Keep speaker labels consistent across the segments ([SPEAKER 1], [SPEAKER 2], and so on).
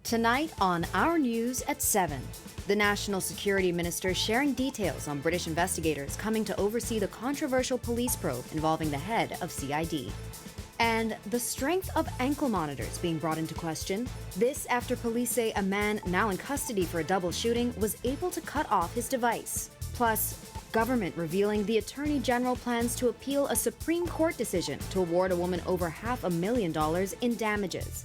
[SPEAKER 1] Tonight on Our News at 7, the National Security Minister sharing details on British investigators coming to oversee the controversial police probe involving the head of CID. And the strength of ankle monitors being brought into question. This after police say a man now in custody for a double shooting was able to cut off his device. Plus, government revealing the Attorney General plans to appeal a Supreme Court decision to award a woman over $500,000 in damages.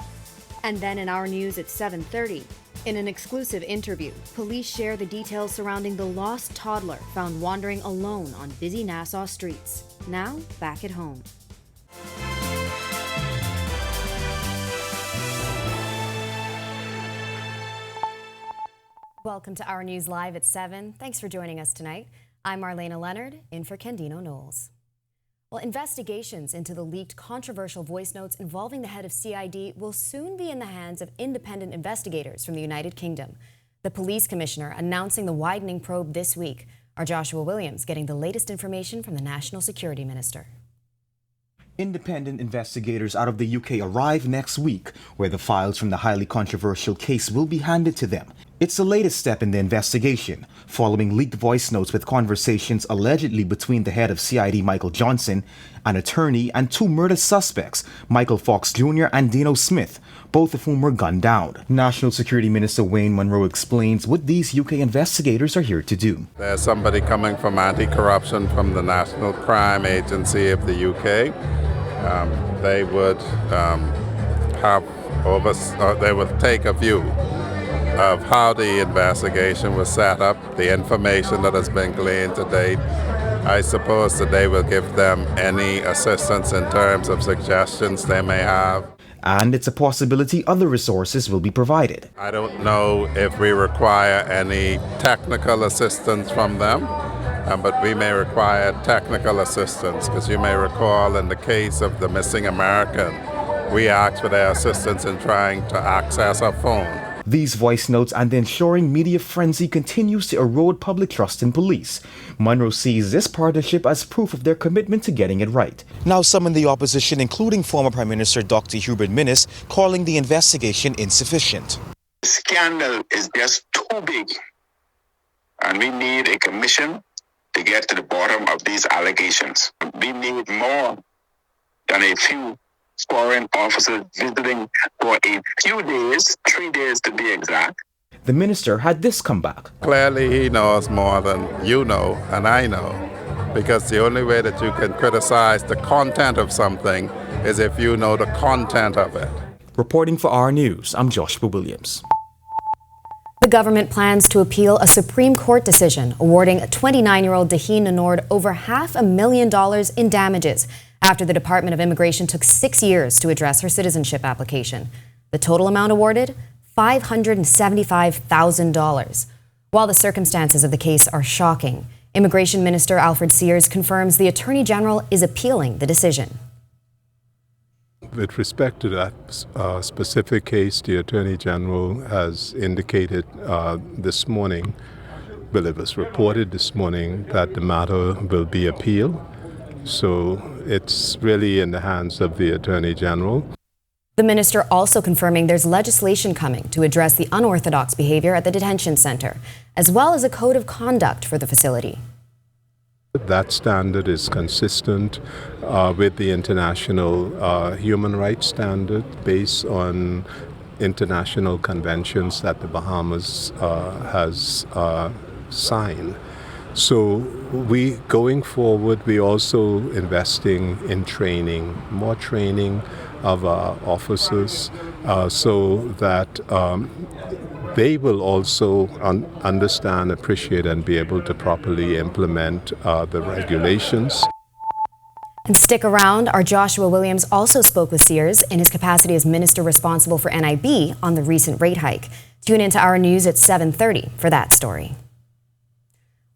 [SPEAKER 1] And then in Our News at 7:30, in an exclusive interview, police share the details surrounding the lost toddler found wandering alone on busy Nassau streets. Now, back at home. Welcome to Our News Live at 7. Thanks for joining us tonight. I'm Marlena Leonard, in for Candino Knowles. Well, investigations into the leaked controversial voice notes involving the head of CID will soon be in the hands of independent investigators from the United Kingdom. The police commissioner announcing the widening probe this week. Our Joshua Williams getting the latest information from the National Security Minister.
[SPEAKER 2] Independent investigators out of the UK arrive next week, where the files from the highly controversial case will be handed to them. It's the latest step in the investigation, following leaked voice notes with conversations allegedly between the head of CID Michael Johnson, an attorney, and two murder suspects, Michael Fox Jr. and Dino Smith, both of whom were gunned down. National Security Minister Wayne Munro explains what these UK investigators are here to do.
[SPEAKER 3] There's somebody coming from anti-corruption from the National Crime Agency of the UK. They would they would take a view of how the investigation was set up, the information that has been gleaned to date. I suppose that they will give them any assistance in terms of suggestions they may have.
[SPEAKER 2] And it's a possibility other resources will be provided.
[SPEAKER 3] I don't know if we require any technical assistance from them, but we may require technical assistance, because you may recall in the case of the missing American, we asked for their assistance in trying to access our phone.
[SPEAKER 2] These voice notes and the ensuring media frenzy continues to erode public trust in police. Munro sees this partnership as proof of their commitment to getting it right. Now some in the opposition, including former Prime Minister Dr. Hubert Minnis, calling the investigation insufficient.
[SPEAKER 4] The scandal is just too big, and we need a commission to get to the bottom of these allegations. We need more than a few foreign officers visiting for a few days, 3 days to be exact.
[SPEAKER 2] The minister had this comeback.
[SPEAKER 3] Clearly he knows more than you know and I know, because the only way that you can criticize the content of something is if you know the content of it.
[SPEAKER 2] Reporting for Our News, I'm Joshua Williams.
[SPEAKER 1] The government plans to appeal a Supreme Court decision awarding 29-year-old Daheen Nanord over $500,000 in damages after the Department of Immigration took 6 years to address her citizenship application. The total amount awarded? $575,000. While the circumstances of the case are shocking, Immigration Minister Alfred Sears confirms the Attorney General is appealing the decision.
[SPEAKER 5] With respect to that specific case, the Attorney General has indicated this morning, well, it was reported this morning, that the matter will be appealed. So it's really in the hands of the Attorney General.
[SPEAKER 1] The minister also confirming there's legislation coming to address the unorthodox behavior at the detention center, as well as a code of conduct for the facility.
[SPEAKER 5] That standard is consistent with the international human rights standard based on international conventions that the Bahamas has signed. So going forward, we also investing in training, more training of our officers so that they will also understand, appreciate, and be able to properly implement the regulations.
[SPEAKER 1] And stick around, our Joshua Williams also spoke with Sears in his capacity as minister responsible for NIB on the recent rate hike. Tune into Our News at 7:30 for that story.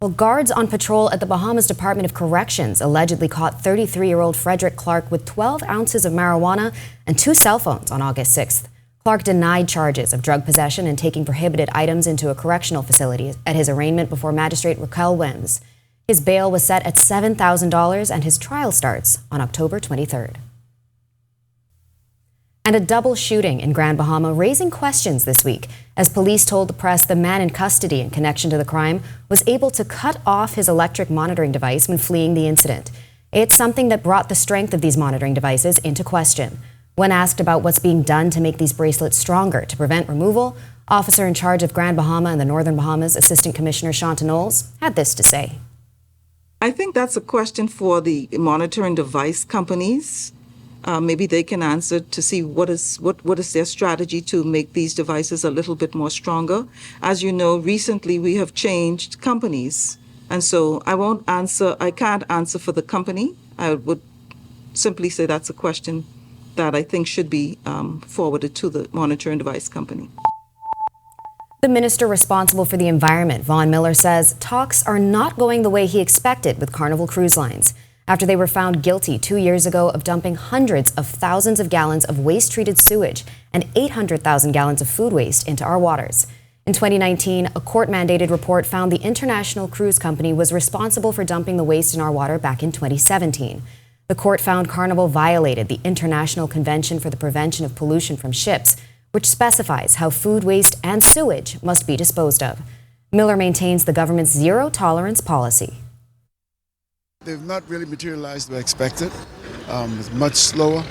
[SPEAKER 1] Well, guards on patrol at the Bahamas Department of Corrections allegedly caught 33-year-old Frederick Clark with 12 ounces of marijuana and 2 cell phones on August 6th. Clark denied charges of drug possession and taking prohibited items into a correctional facility at his arraignment before Magistrate Raquel Wims. His bail was set at $7,000 and his trial starts on October 23rd. And a double shooting in Grand Bahama raising questions this week as police told the press the man in custody in connection to the crime was able to cut off his electric monitoring device when fleeing the incident. It's something that brought the strength of these monitoring devices into question. When asked about what's being done to make these bracelets stronger to prevent removal, officer in charge of Grand Bahama and the Northern Bahamas, Assistant Commissioner Shanta Knowles, had this to say.
[SPEAKER 6] I think that's a question for the monitoring device companies. Maybe they can answer to see what is their strategy to make these devices a little bit more stronger. As you know, recently we have changed companies, and so I can't answer for the company. I would simply say that's a question that I think should be forwarded to the monitoring device company.
[SPEAKER 1] The minister responsible for the environment, Vaughn Miller, says talks are not going the way he expected with Carnival Cruise Lines after they were found guilty 2 years ago of dumping hundreds of thousands of gallons of waste-treated sewage and 800,000 gallons of food waste into our waters. In 2019, a court-mandated report found the international cruise company was responsible for dumping the waste in our water back in 2017. The court found Carnival violated the International Convention for the Prevention of Pollution from Ships, which specifies how food waste and sewage must be disposed of. Miller maintains the government's zero-tolerance policy.
[SPEAKER 7] They've not really materialized as expected. It's much slower.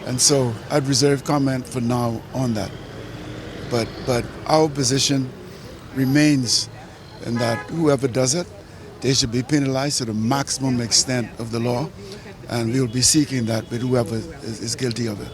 [SPEAKER 7] And so I'd reserve comment for now on that. But our position remains in that whoever does it, they should be penalized to the maximum extent of the law. And we will be seeking that with whoever is guilty of it.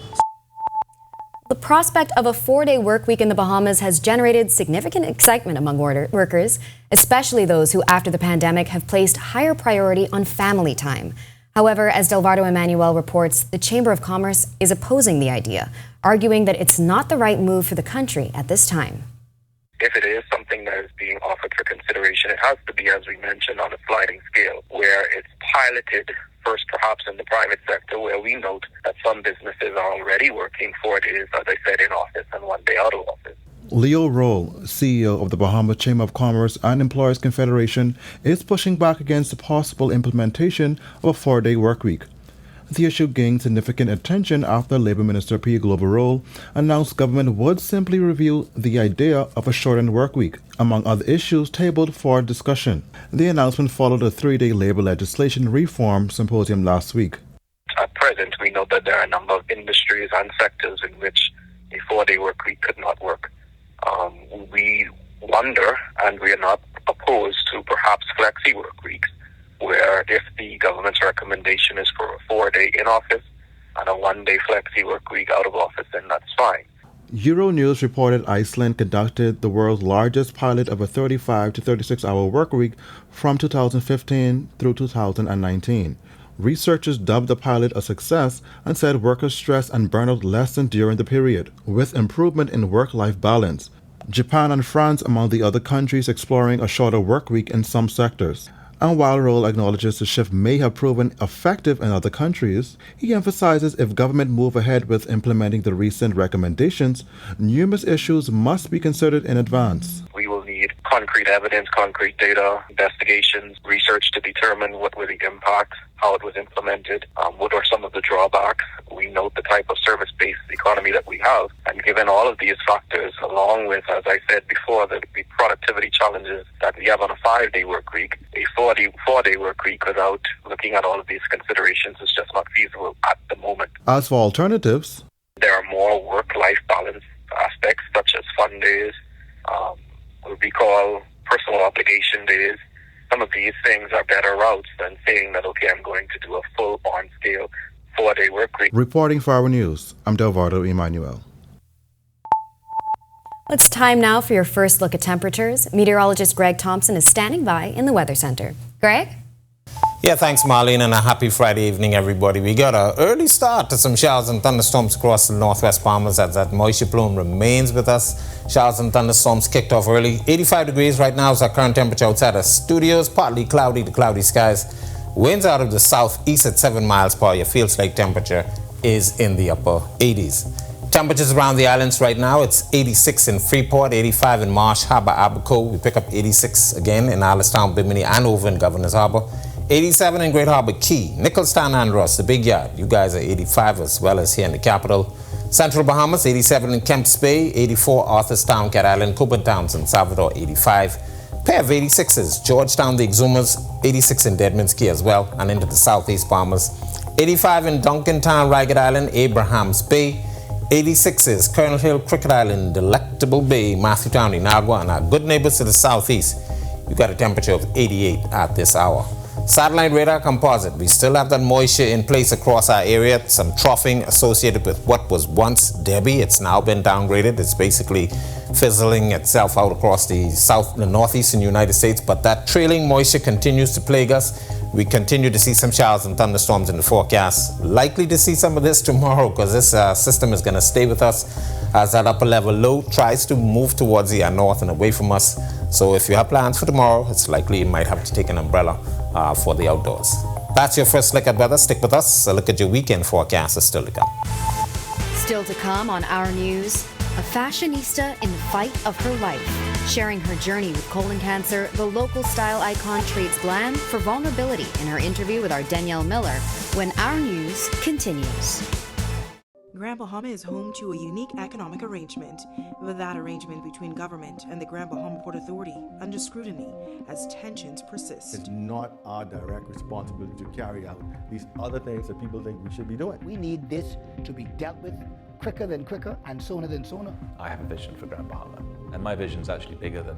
[SPEAKER 1] The prospect of a 4-day work week in the Bahamas has generated significant excitement among workers, especially those who, after the pandemic, have placed higher priority on family time. However, as Delvardo Emmanuel reports, the Chamber of Commerce is opposing the idea, arguing that it's not the right move for the country at this time.
[SPEAKER 8] If it is something that is being offered for consideration, it has to be, as we mentioned, on a sliding scale, where it's piloted first perhaps in the private sector, where we note that some businesses are already working 4 days, as I said, in office and 1 day out of office.
[SPEAKER 9] Leo Roll, CEO of the Bahamas Chamber of Commerce and Employers Confederation, is pushing back against the possible implementation of a 4-day workweek. The issue gained significant attention after Labour Minister P. Glover Roll announced government would simply review the idea of a shortened workweek, among other issues tabled for discussion. The announcement followed a 3-day labour legislation reform symposium last week.
[SPEAKER 8] At present, we know that there are a number of industries and sectors in which a 4-day workweek could not work. We wonder, and we are not opposed to perhaps flexi work weeks, where if the government's recommendation is for a 4-day in office and a 1-day flexi work week out of office, then that's fine.
[SPEAKER 9] Euronews reported Iceland conducted the world's largest pilot of a 35 to 36-hour work week from 2015 through 2019. Researchers dubbed the pilot a success and said workers' stress and burnout lessened during the period, with improvement in work-life balance. Japan and France among the other countries exploring a shorter work week in some sectors. And while Roll acknowledges the shift may have proven effective in other countries, he emphasizes if government move ahead with implementing the recent recommendations, numerous issues must be considered in advance.
[SPEAKER 8] We will need concrete evidence, concrete data, investigations, research to determine what were the impacts, how it was implemented, what are some of the drawbacks. We note the type of service-based economy that we have. And given all of these factors, along with, as I said before, the productivity challenges that we have on a 5-day work week, a 4-day work week without looking at all of these considerations is just not feasible at the moment.
[SPEAKER 9] As for alternatives,
[SPEAKER 8] there are more work-life balance aspects, such as fun days, what we call personal obligation days. Some of these things are better routes than saying that, okay, I'm going to do a full on-scale 4-day work week.
[SPEAKER 9] Reporting for Our News, I'm Delvardo Emmanuel.
[SPEAKER 1] It's time now for your first look at temperatures. Meteorologist Greg Thompson is standing by in the Weather Center. Greg?
[SPEAKER 10] Yeah, thanks, Marlene, and a happy Friday evening, everybody. We got an early start to some showers and thunderstorms across the northwest Bahamas as that moisture plume remains with us. Showers and thunderstorms kicked off early. 85 degrees right now is our current temperature outside the studios. Partly cloudy to cloudy skies. Winds out of the southeast at 7 miles per hour. Your feels like temperature is in the upper 80s. Temperatures around the islands right now, it's 86 in Freeport, 85 in Marsh Harbour, Abaco. We pick up 86 again in Alistown, Bimini, and over in Governor's Harbour. 87 in Great Harbor Key. Nicholstown and Ross, the Big Yard. You guys are 85 as well as here in the capital. Central Bahamas, 87 in Kemps Bay, 84 Arthurstown, Cat Island, Copeland Townsend, Salvador, 85. Pair of 86s, Georgetown, the Exumas, 86 in Deadman's Key as well, and into the southeast Bahamas. 85 in Duncantown, Ragged Island, Abrahams Bay. 86s, Colonel Hill, Cricket Island, Delectable Bay, Matthewtown, Inagua, and our good neighbors to the southeast. You got a temperature of 88 at this hour. Satellite radar composite. We still have that moisture in place across our area. Some troughing associated with what was once Debbie. It's now been downgraded. It's basically fizzling itself out across the northeastern United States. But that trailing moisture continues to plague us. We continue to see some showers and thunderstorms in the forecast. Likely to see some of this tomorrow because this system is going to stay with us as that upper level low tries to move towards the north and away from us. So if you have plans for tomorrow, it's likely you might have to take an umbrella for the outdoors. That's your first look at weather. Stick with us. A look at your weekend forecast is still to come.
[SPEAKER 1] Still to come on Our News, a fashionista in the fight of her life. Sharing her journey with colon cancer, the local style icon trades glam for vulnerability in her interview with our Danielle Miller when Our News continues.
[SPEAKER 11] Grand Bahama is home to a unique economic arrangement, with that arrangement between government and the Grand Bahama Port Authority under scrutiny as tensions persist.
[SPEAKER 12] It's not our direct responsibility to carry out these other things that people think we should be doing.
[SPEAKER 13] We need this to be dealt with quicker than quicker and sooner than sooner.
[SPEAKER 14] I have a vision for Grand Bahama, and my vision is actually bigger than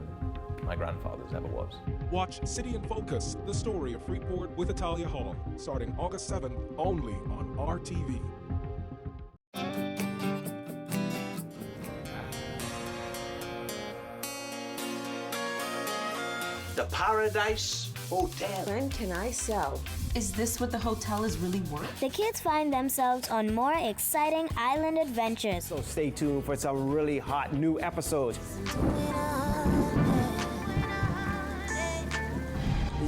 [SPEAKER 14] my grandfather's ever was.
[SPEAKER 15] Watch City in Focus, the story of Freeport with Italia Hall, starting August 7th, only on RTV.
[SPEAKER 16] The Paradise Hotel.
[SPEAKER 17] When can I sell? Is this what the hotel is really worth?
[SPEAKER 18] The kids find themselves on more exciting island adventures.
[SPEAKER 19] So stay tuned for some really hot new episodes.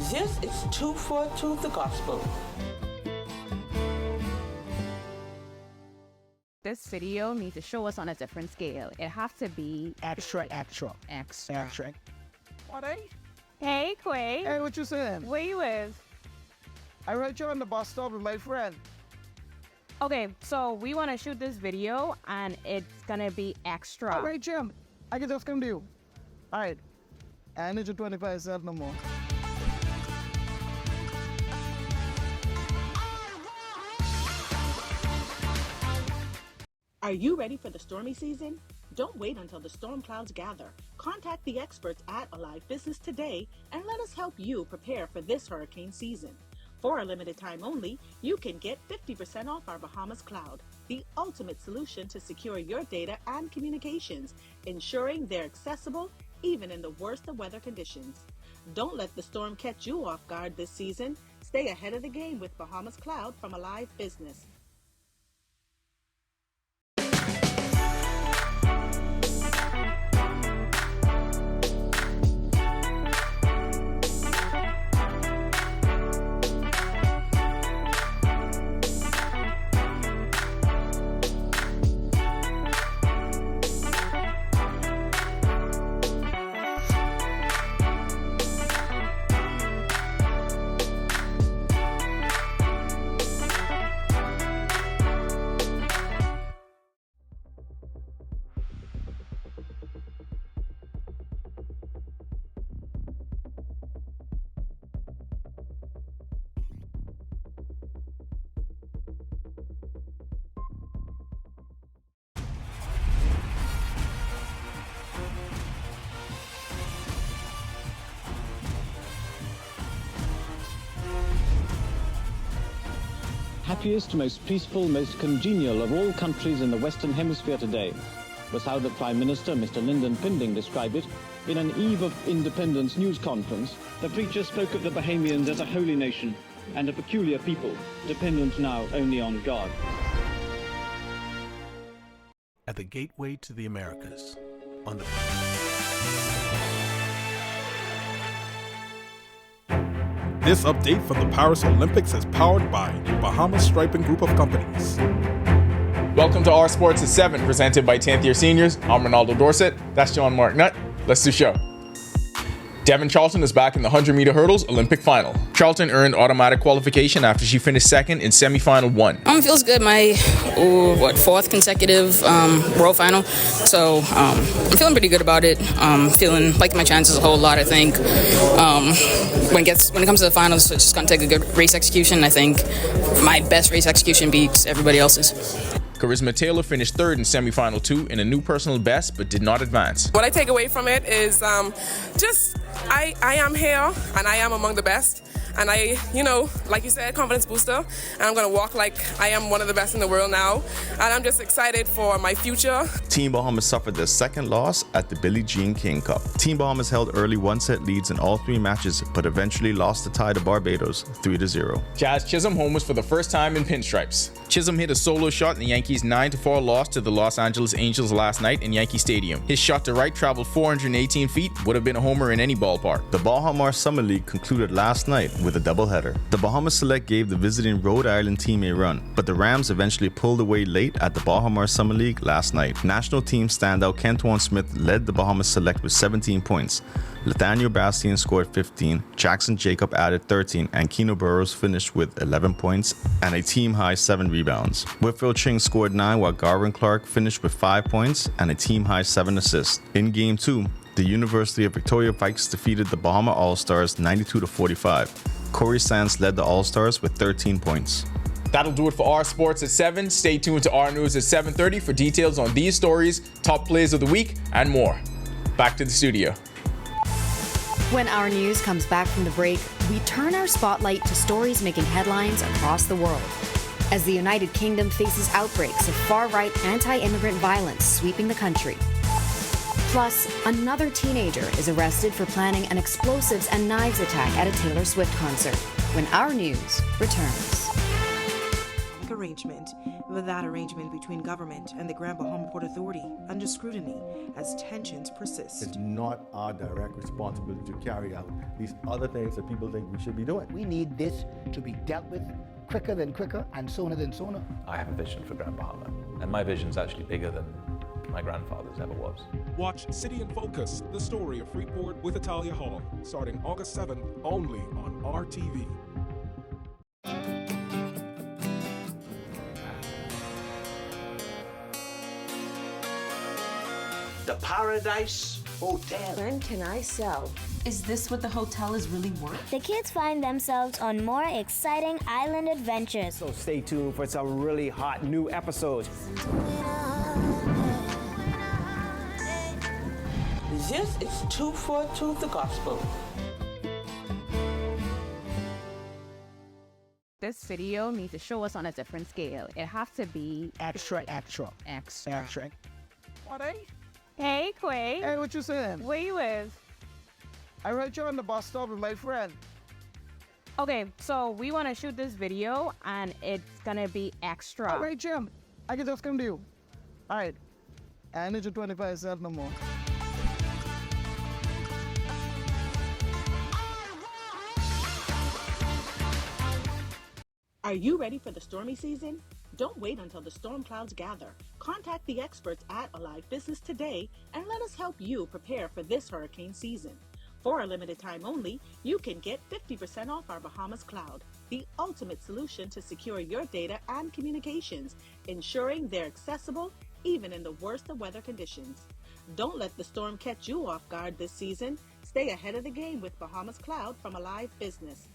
[SPEAKER 16] This is 242 The Gospel.
[SPEAKER 20] This video needs to show us on a different scale. It has to be
[SPEAKER 19] extra.
[SPEAKER 21] What, eh?
[SPEAKER 20] Hey, Quay.
[SPEAKER 21] Hey, what you saying?
[SPEAKER 20] Where you with?
[SPEAKER 21] I heard you on the bus stop with my friend.
[SPEAKER 20] Okay, so we want to shoot this video, and it's gonna be extra.
[SPEAKER 21] All right, Jim. I can just come to you. All right. I need your 25 cents no more.
[SPEAKER 22] Are you ready for the stormy season? Don't wait until the storm clouds gather. Contact the experts at Alive Business today and let us help you prepare for this hurricane season. For a limited time only, you can get 50% off our Bahamas Cloud, the ultimate solution to secure your data and communications, ensuring they're accessible even in the worst of weather conditions. Don't let the storm catch you off guard this season. Stay ahead of the game with Bahamas Cloud from Alive Business.
[SPEAKER 23] Happiest, most peaceful, most congenial of all countries in the Western Hemisphere today was how the Prime Minister, Mr. Lyndon Pinding, described it in an Eve of Independence news conference. The preacher spoke of the Bahamians as a holy nation and a peculiar people, dependent now only on God.
[SPEAKER 24] At the gateway to the Americas, on the...
[SPEAKER 15] This update from the Paris Olympics is powered by Bahamas Striping Group of Companies.
[SPEAKER 25] Welcome to Our Sports at 7, presented by 10th Year Seniors. I'm Ronaldo Dorset. That's John Mark Nutt. Let's do the show. Devin Charlton is back in the 100-meter hurdles Olympic final. Charlton earned automatic qualification after she finished second in semifinal 1.
[SPEAKER 2] Feels good. My fourth consecutive world final, so I'm feeling pretty good about it. Feeling like my chances a whole lot. I think when it comes to the finals, it's just gonna take a good race execution. I think my best race execution beats everybody else's.
[SPEAKER 25] Charisma Taylor finished third in semifinal 2 in a new personal best, but did not advance.
[SPEAKER 3] What I take away from it is I am here and I am among the best. And I, like you said, confidence booster. And I'm going to walk like I am one of the best in the world now. And I'm just excited for my future.
[SPEAKER 4] Team Bahamas suffered their second loss at the Billie Jean King Cup. Team Bahamas held early one-set leads in all 3 matches, but eventually lost the tie to Barbados 3-0.
[SPEAKER 25] Jazz Chisholm homers for the first time in pinstripes. Chisholm hit a solo shot in the Yankees' 9-4 loss to the Los Angeles Angels last night in Yankee Stadium. His shot to right traveled 418 feet, would have been a homer in any ballpark.
[SPEAKER 4] The Bahamas Summer League concluded last night with a doubleheader. The Bahamas Select gave the visiting Rhode Island team a run, but the Rams eventually pulled away late at the Bahamas Summer League last night. National team standout Kentuan Smith led the Bahamas Select with 17 points. Nathaniel Bastian scored 15, Jackson Jacob added 13, and Keno Burrows finished with 11 points and a team-high 7 rebounds. Whitfield Ching scored 9, while Garvin Clark finished with 5 points and a team-high 7 assists. In Game 2, the University of Victoria Vikes defeated the Bahama All-Stars 92-45. Corey Sands led the All-Stars with 13 points.
[SPEAKER 25] That'll do it for Our Sports at 7. Stay tuned to Our News at 7:30 for details on these stories, top plays of the week, and more. Back to the studio.
[SPEAKER 1] When Our News comes back from the break, we turn our spotlight to stories making headlines across the world. As the United Kingdom faces outbreaks of far-right anti-immigrant violence sweeping the country. Plus, another teenager is arrested for planning an explosives and knives attack at a Taylor Swift concert. When Our News returns.
[SPEAKER 11] Arrangement, with that arrangement between government and the Grand Bahama Port Authority under scrutiny as tensions persist.
[SPEAKER 12] It's not our direct responsibility to carry out these other things that people think we should be doing.
[SPEAKER 13] We need this to be dealt with quicker than quicker and sooner than sooner.
[SPEAKER 14] I have a vision for Grand Bahama, and my vision's actually bigger than my grandfather's ever was.
[SPEAKER 15] Watch City in Focus, the story of Freeport with Italia Hall, starting August 7th only on RTV.
[SPEAKER 16] The Paradise Hotel.
[SPEAKER 17] When can I sell? Is this what the hotel is really worth?
[SPEAKER 18] The kids find themselves on more exciting island adventures.
[SPEAKER 19] So stay tuned for some really hot new episodes.
[SPEAKER 16] This is 242 the Gospel.
[SPEAKER 20] This video needs to show us on a different scale. It has to be
[SPEAKER 21] extra. What, eh?
[SPEAKER 20] Hey, Quay.
[SPEAKER 21] Hey, what you saying?
[SPEAKER 20] Where you is?
[SPEAKER 21] I read you on the bus stop with my friend.
[SPEAKER 20] Okay, so we want to shoot this video, and it's gonna be extra.
[SPEAKER 21] All right, Jim. I can just come to you. All right. I need you 25 cents no more.
[SPEAKER 22] Are you ready for the stormy season? Don't wait until the storm clouds gather. Contact the experts at Alive Business today and let us help you prepare for this hurricane season. For a limited time only, you can get 50% off our Bahamas Cloud, the ultimate solution to secure your data and communications, ensuring they're accessible even in the worst of weather conditions. Don't let the storm catch you off guard this season. Stay ahead of the game with Bahamas Cloud from Alive Business.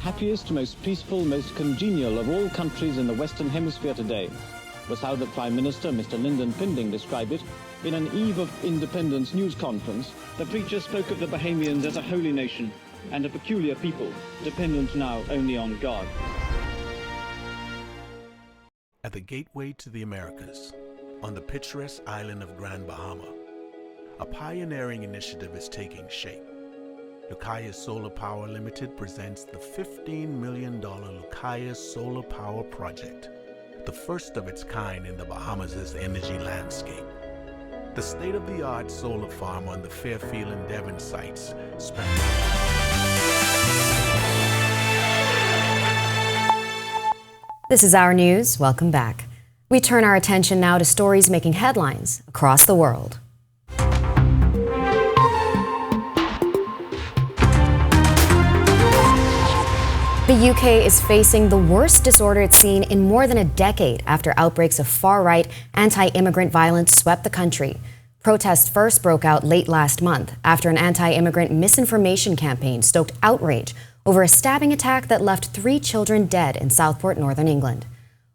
[SPEAKER 23] happiest, most peaceful, most congenial of all countries in the Western Hemisphere today was how the Prime Minister, Mr. Lyndon Pinding, described it in an Eve of Independence news conference. The preacher spoke of the Bahamians as a holy nation and a peculiar people, dependent now only on God.
[SPEAKER 24] At the gateway to the Americas, on the picturesque island of Grand Bahama, a pioneering initiative is taking shape. Lucaya Solar Power Limited presents the $15 million Lucaya Solar Power Project, the first of its kind in the Bahamas' energy landscape. The state-of-the-art solar farm on the Fairfield and Devon sites
[SPEAKER 1] This is Our News. Welcome back. We turn our attention now to stories making headlines across the world. The UK is facing the worst disorder it's seen in more than a decade after outbreaks of far-right anti-immigrant violence swept the country. Protests first broke out late last month after an anti-immigrant misinformation campaign stoked outrage over a stabbing attack that left 3 children dead in Southport, Northern England.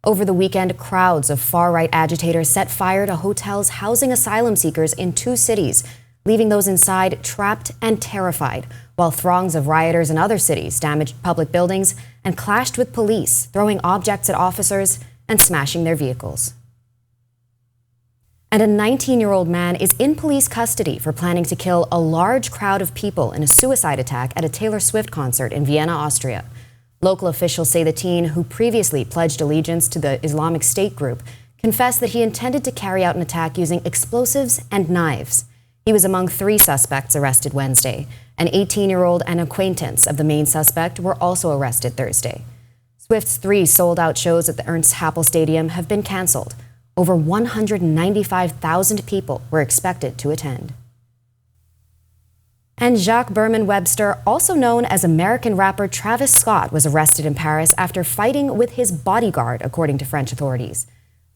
[SPEAKER 1] Over the weekend, crowds of far-right agitators set fire to hotels housing asylum seekers in 2 cities, leaving those inside trapped and terrified, while throngs of rioters in other cities damaged public buildings and clashed with police, throwing objects at officers and smashing their vehicles. And a 19-year-old man is in police custody for planning to kill a large crowd of people in a suicide attack at a Taylor Swift concert in Vienna, Austria. Local officials say the teen, who previously pledged allegiance to the Islamic State group, confessed that he intended to carry out an attack using explosives and knives. He was among 3 suspects arrested Wednesday. An 18-year-old and acquaintance of the main suspect were also arrested Thursday. Swift's 3 sold-out shows at the Ernst Happel Stadium have been canceled. Over 195,000 people were expected to attend. And Jacques Berman Webster, also known as American rapper Travis Scott, was arrested in Paris after fighting with his bodyguard, according to French authorities.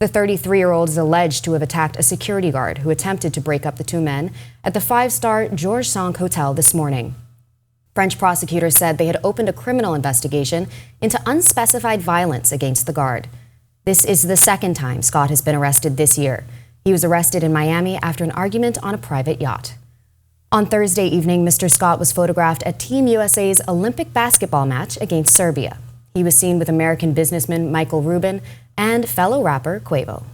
[SPEAKER 1] The 33-year-old is alleged to have attacked a security guard who attempted to break up the 2 men at the 5-star Georges V Hotel this morning. French prosecutors said they had opened a criminal investigation into unspecified violence against the guard. This is the 2nd time Scott has been arrested this year. He was arrested in Miami after an argument on a private yacht. On Thursday evening, Mr. Scott was photographed at Team USA's Olympic basketball match against Serbia. He was seen with American businessman Michael Rubin and fellow rapper Quavo.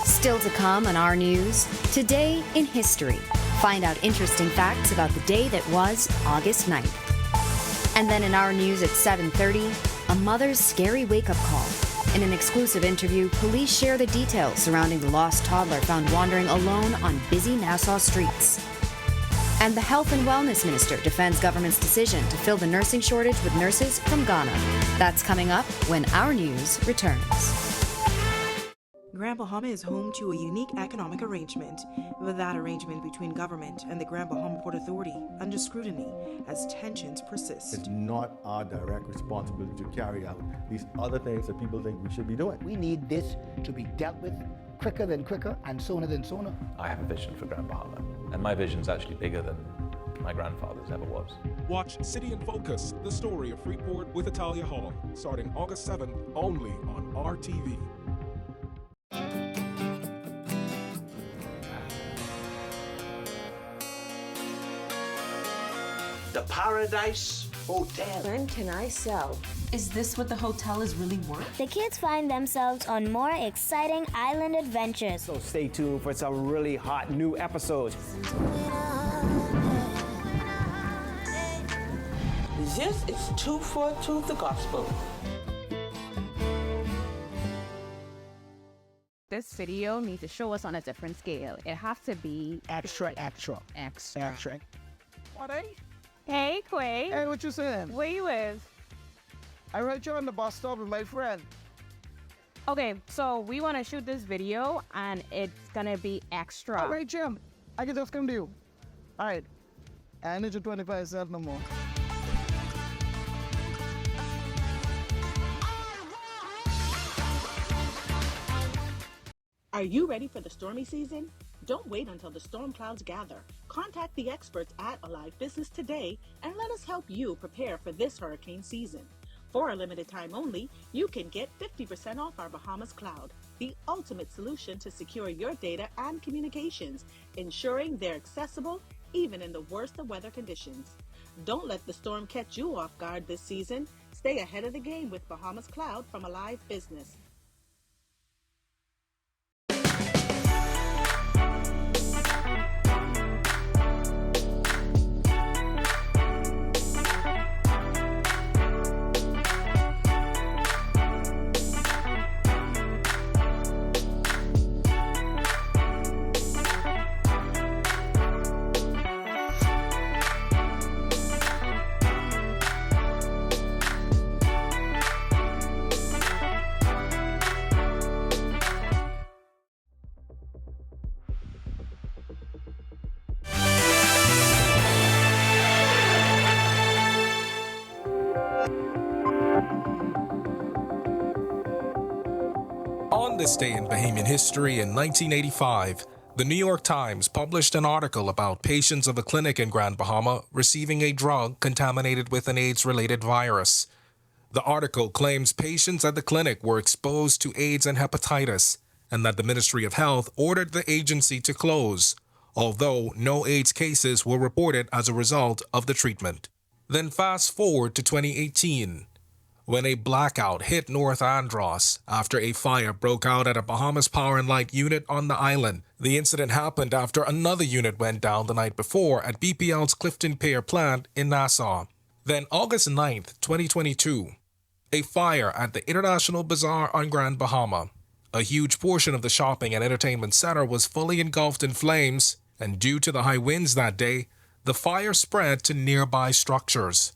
[SPEAKER 1] Still to come on Our News, Today in History. Find out interesting facts about the day that was August 9th. And then in Our News at 7:30, a mother's scary wake-up call. In an exclusive interview, police share the details surrounding the lost toddler found wandering alone on busy Nassau streets. And the Health and Wellness Minister defends government's decision to fill the nursing shortage with nurses from Ghana. That's coming up when Our News returns.
[SPEAKER 11] Grand Bahama is home to a unique economic arrangement, with that arrangement between government and the Grand Bahama Port Authority under scrutiny as tensions persist.
[SPEAKER 12] It's not our direct responsibility to carry out these other things that people think we should be doing.
[SPEAKER 13] We need this to be dealt with quicker than quicker and sooner than sooner.
[SPEAKER 14] I have a vision for Grand Bahama, and my vision's actually bigger than my grandfather's ever was.
[SPEAKER 15] Watch City in Focus, the story of Freeport with Italia Hall, starting August 7th only on RTV.
[SPEAKER 16] The Paradise Hotel.
[SPEAKER 17] When can I sell? Is this what the hotel is really worth?
[SPEAKER 18] The kids find themselves on more exciting island adventures.
[SPEAKER 19] So stay tuned for some really hot new episodes.
[SPEAKER 16] This is 242 the Gospel.
[SPEAKER 20] This video needs to show us on a different scale. It has to be
[SPEAKER 21] Extra. What, eh?
[SPEAKER 20] Hey, Quay.
[SPEAKER 21] Hey, what you saying?
[SPEAKER 20] Where you is?
[SPEAKER 21] I right here on the bus stop with my friend.
[SPEAKER 20] Okay, so we want to shoot this video, and it's gonna be extra.
[SPEAKER 21] All right, Jim. I can just come to you. All right. I need your 25 cents no more.
[SPEAKER 22] Are you ready for the stormy season? Don't wait until the storm clouds gather. Contact the experts at Alive Business today and let us help you prepare for this hurricane season. For a limited time only, you can get 50% off our Bahamas Cloud, the ultimate solution to secure your data and communications, ensuring they're accessible even in the worst of weather conditions. Don't let the storm catch you off guard this season. Stay ahead of the game with Bahamas Cloud from Alive Business.
[SPEAKER 15] On this day in Bahamian history in 1985, the New York Times published an article about patients of a clinic in Grand Bahama receiving a drug contaminated with an AIDS-related virus. The article claims patients at the clinic were exposed to AIDS and hepatitis, and that the Ministry of Health ordered the agency to close, although no AIDS cases were reported as a result of the treatment. Then fast forward to 2018. When a blackout hit North Andros after a fire broke out at a Bahamas Power and Light unit on the island. The incident happened after another unit went down the night before at BPL's Clifton Pier plant in Nassau. Then August 9th, 2022, a fire at the International Bazaar on Grand Bahama. A huge portion of the shopping and entertainment center was fully engulfed in flames, and due to the high winds that day, the fire spread to nearby structures.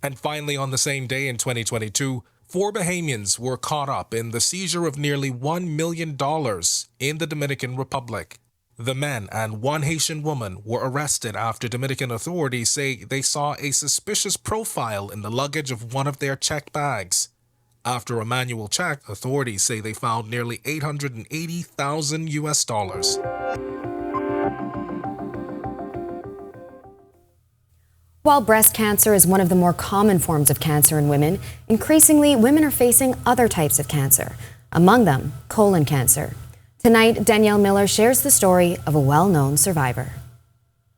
[SPEAKER 15] And finally, on the same day in 2022, 4 Bahamians were caught up in the seizure of nearly $1 million in the Dominican Republic. The men and 1 Haitian woman were arrested after Dominican authorities say they saw a suspicious profile in the luggage of one of their checked bags. After a manual check, authorities say they found nearly $880,000 US.
[SPEAKER 1] While breast cancer is one of the more common forms of cancer in women, increasingly women are facing other types of cancer, among them colon cancer. Tonight, Danielle Miller shares the story of a well-known survivor.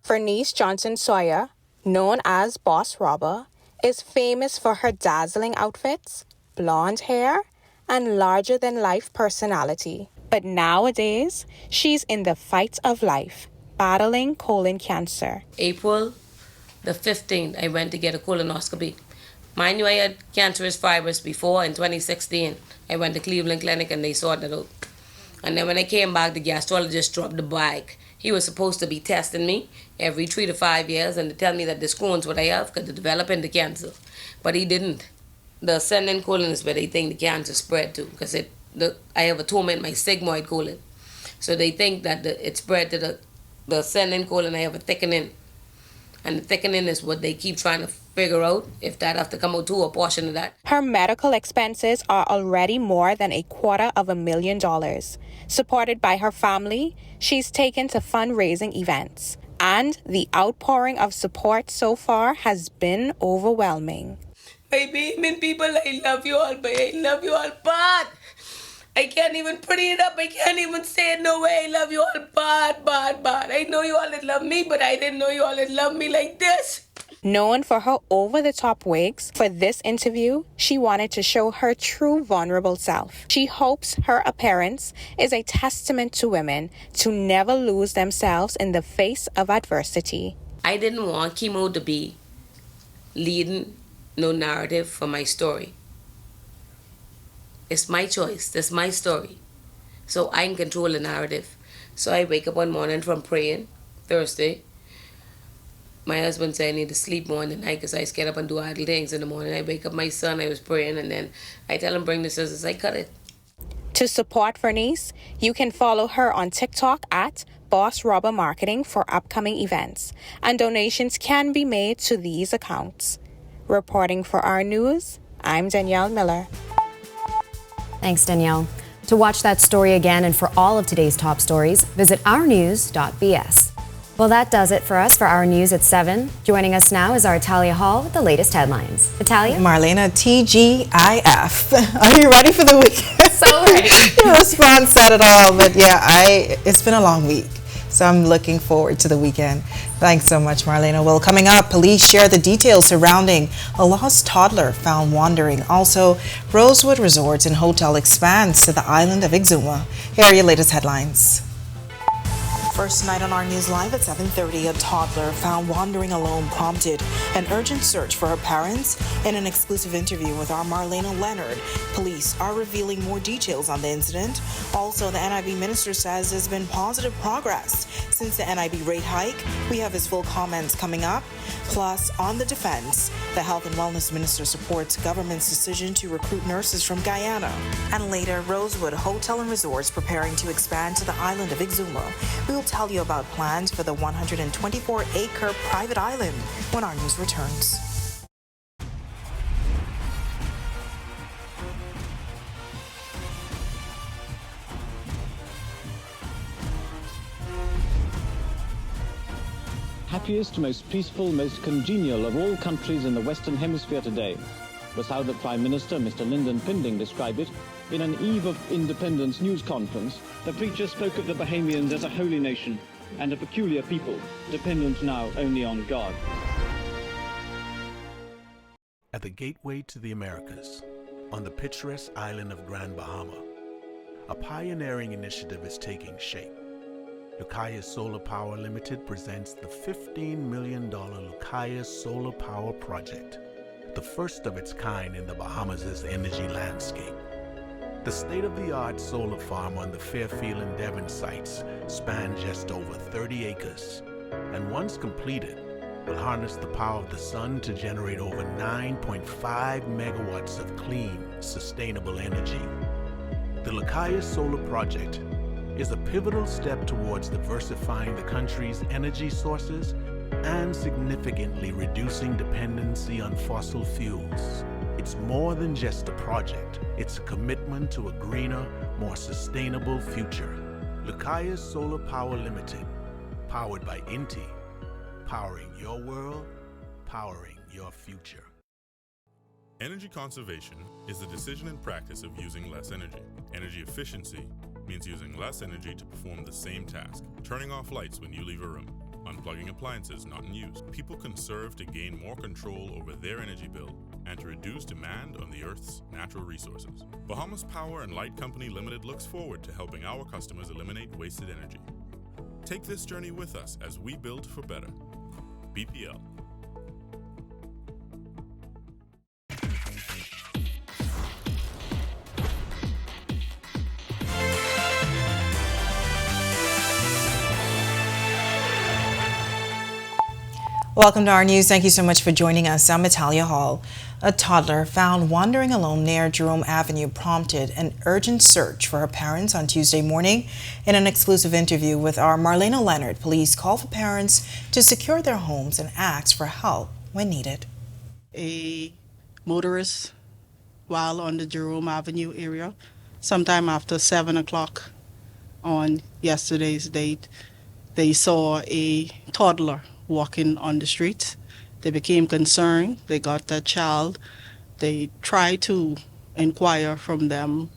[SPEAKER 5] Vernice Johnson Sawyer, known as Boss Robber, is famous for her dazzling outfits, blonde hair, and larger-than-life personality. But nowadays, she's in the fight of life, battling colon cancer.
[SPEAKER 6] April the 15th, I went to get a colonoscopy. Mind you, I had cancerous fibers before in 2016. I went to Cleveland Clinic and they sorted it out. And then when I came back, the gastrologist dropped the bag. He was supposed to be testing me every 3 to 5 years and to tell me that the Crohn's what I have could develop into cancer. But he didn't. The ascending colon is where they think the cancer spread to, because I have a tumor in my sigmoid colon. So they think that it spread to the ascending colon. I have a thickening. And the thickening is what they keep trying to figure out, if that have to come out too, a portion of that.
[SPEAKER 5] Her medical expenses are already more than $250,000. Supported by her family, she's taken to fundraising events. And the outpouring of support so far has been overwhelming.
[SPEAKER 6] My Bahamian people, I love you all, but I love you all bad. I can't even put it up. I can't even say it no way. I love you all bad, bad, bad. I know you all that love me, but I didn't know you all that love me like this.
[SPEAKER 5] Known for her over-the-top wigs, for this interview, she wanted to show her true vulnerable self. She hopes her appearance is a testament to women to never lose themselves in the face of adversity.
[SPEAKER 6] I didn't want chemo to be leading no narrative for my story. It's my choice. That's my story. So I can control the narrative. So I wake up one morning from praying, Thursday. My husband said I need to sleep more in the night because I get up and do idle things in the morning. I wake up my son, I was praying, and then I tell him, bring the scissors, I cut it.
[SPEAKER 5] To support Vernice, you can follow her on TikTok at Boss Robber Marketing for upcoming events, and donations can be made to these accounts. Reporting for Our News, I'm Danielle Miller.
[SPEAKER 1] Thanks, Danielle. To watch that story again and for all of today's top stories, visit ournews.bs. Well, that does it for us for Our News at 7. Joining us now is our Italia Hall with the latest headlines. Italia?
[SPEAKER 2] Marlena, TGIF. Are you ready for the weekend?
[SPEAKER 1] So ready.
[SPEAKER 2] Your response said it all, but yeah, it's been a long week. So I'm looking forward to the weekend. Thanks so much, Marlena. Well, coming up, police share the details surrounding a lost toddler found wandering. Also, Rosewood Resorts and Hotel expands to the island of Exuma. Here are your latest headlines. First night on Our News Live at 7:30, a toddler found wandering alone prompted an urgent search for her parents. In an exclusive interview with our Marlena Leonard, police are revealing more details on the incident. Also, the NIB minister says there's been positive progress since the NIB rate hike. We have his full comments coming up. Plus, on the defense, the Health and Wellness Minister supports government's decision to recruit nurses from Guyana. And later, Rosewood Hotel and Resorts preparing to expand to the island of Exuma. We'll tell you about plans for the 124-acre private island when Our News returns.
[SPEAKER 23] Happiest, most peaceful, most congenial of all countries in the Western Hemisphere today was how the Prime Minister, Mr. Lyndon Pinding, described it in an Eve of Independence news conference. The preacher spoke of the Bahamians as a holy nation and a peculiar people, dependent now only on God.
[SPEAKER 24] At the gateway to the Americas, on the picturesque island of Grand Bahama, a pioneering initiative is taking shape. Lucaya Solar Power Limited presents the $15 million Lucaya Solar Power Project, the first of its kind in the Bahamas' energy landscape. The state-of-the-art solar farm on the Fairfield and Devon sites spans just over 30 acres, and once completed, will harness the power of the sun to generate over 9.5 megawatts of clean, sustainable energy. The Lucaya Solar Project is a pivotal step towards diversifying the country's energy sources and significantly reducing dependency on fossil fuels. It's more than just a project, it's a commitment to a greener, more sustainable future. Lucaya Solar Power Limited, powered by INTI, powering your world, powering your future.
[SPEAKER 7] Energy conservation is the decision and practice of using less energy. Energy efficiency means using less energy to perform the same task. Turning off lights when you leave a room. Unplugging appliances not in use. People conserve to gain more control over their energy bill and to reduce demand on the Earth's natural resources. Bahamas Power and Light Company Limited looks forward to helping our customers eliminate wasted energy. Take this journey with us as we build for better. BPL.
[SPEAKER 2] Welcome to Our News. Thank you so much for joining us. I'm Italia Hall. A toddler found wandering alone near Jerome Avenue prompted an urgent search for her parents on Tuesday morning. In an exclusive interview with our Marlena Leonard, police call for parents to secure their homes and ask for help when needed.
[SPEAKER 8] A motorist, while on the Jerome Avenue area, sometime after 7 o'clock on yesterday's date, they saw a toddler walking on the streets. They became concerned. They got that child. They tried to inquire from them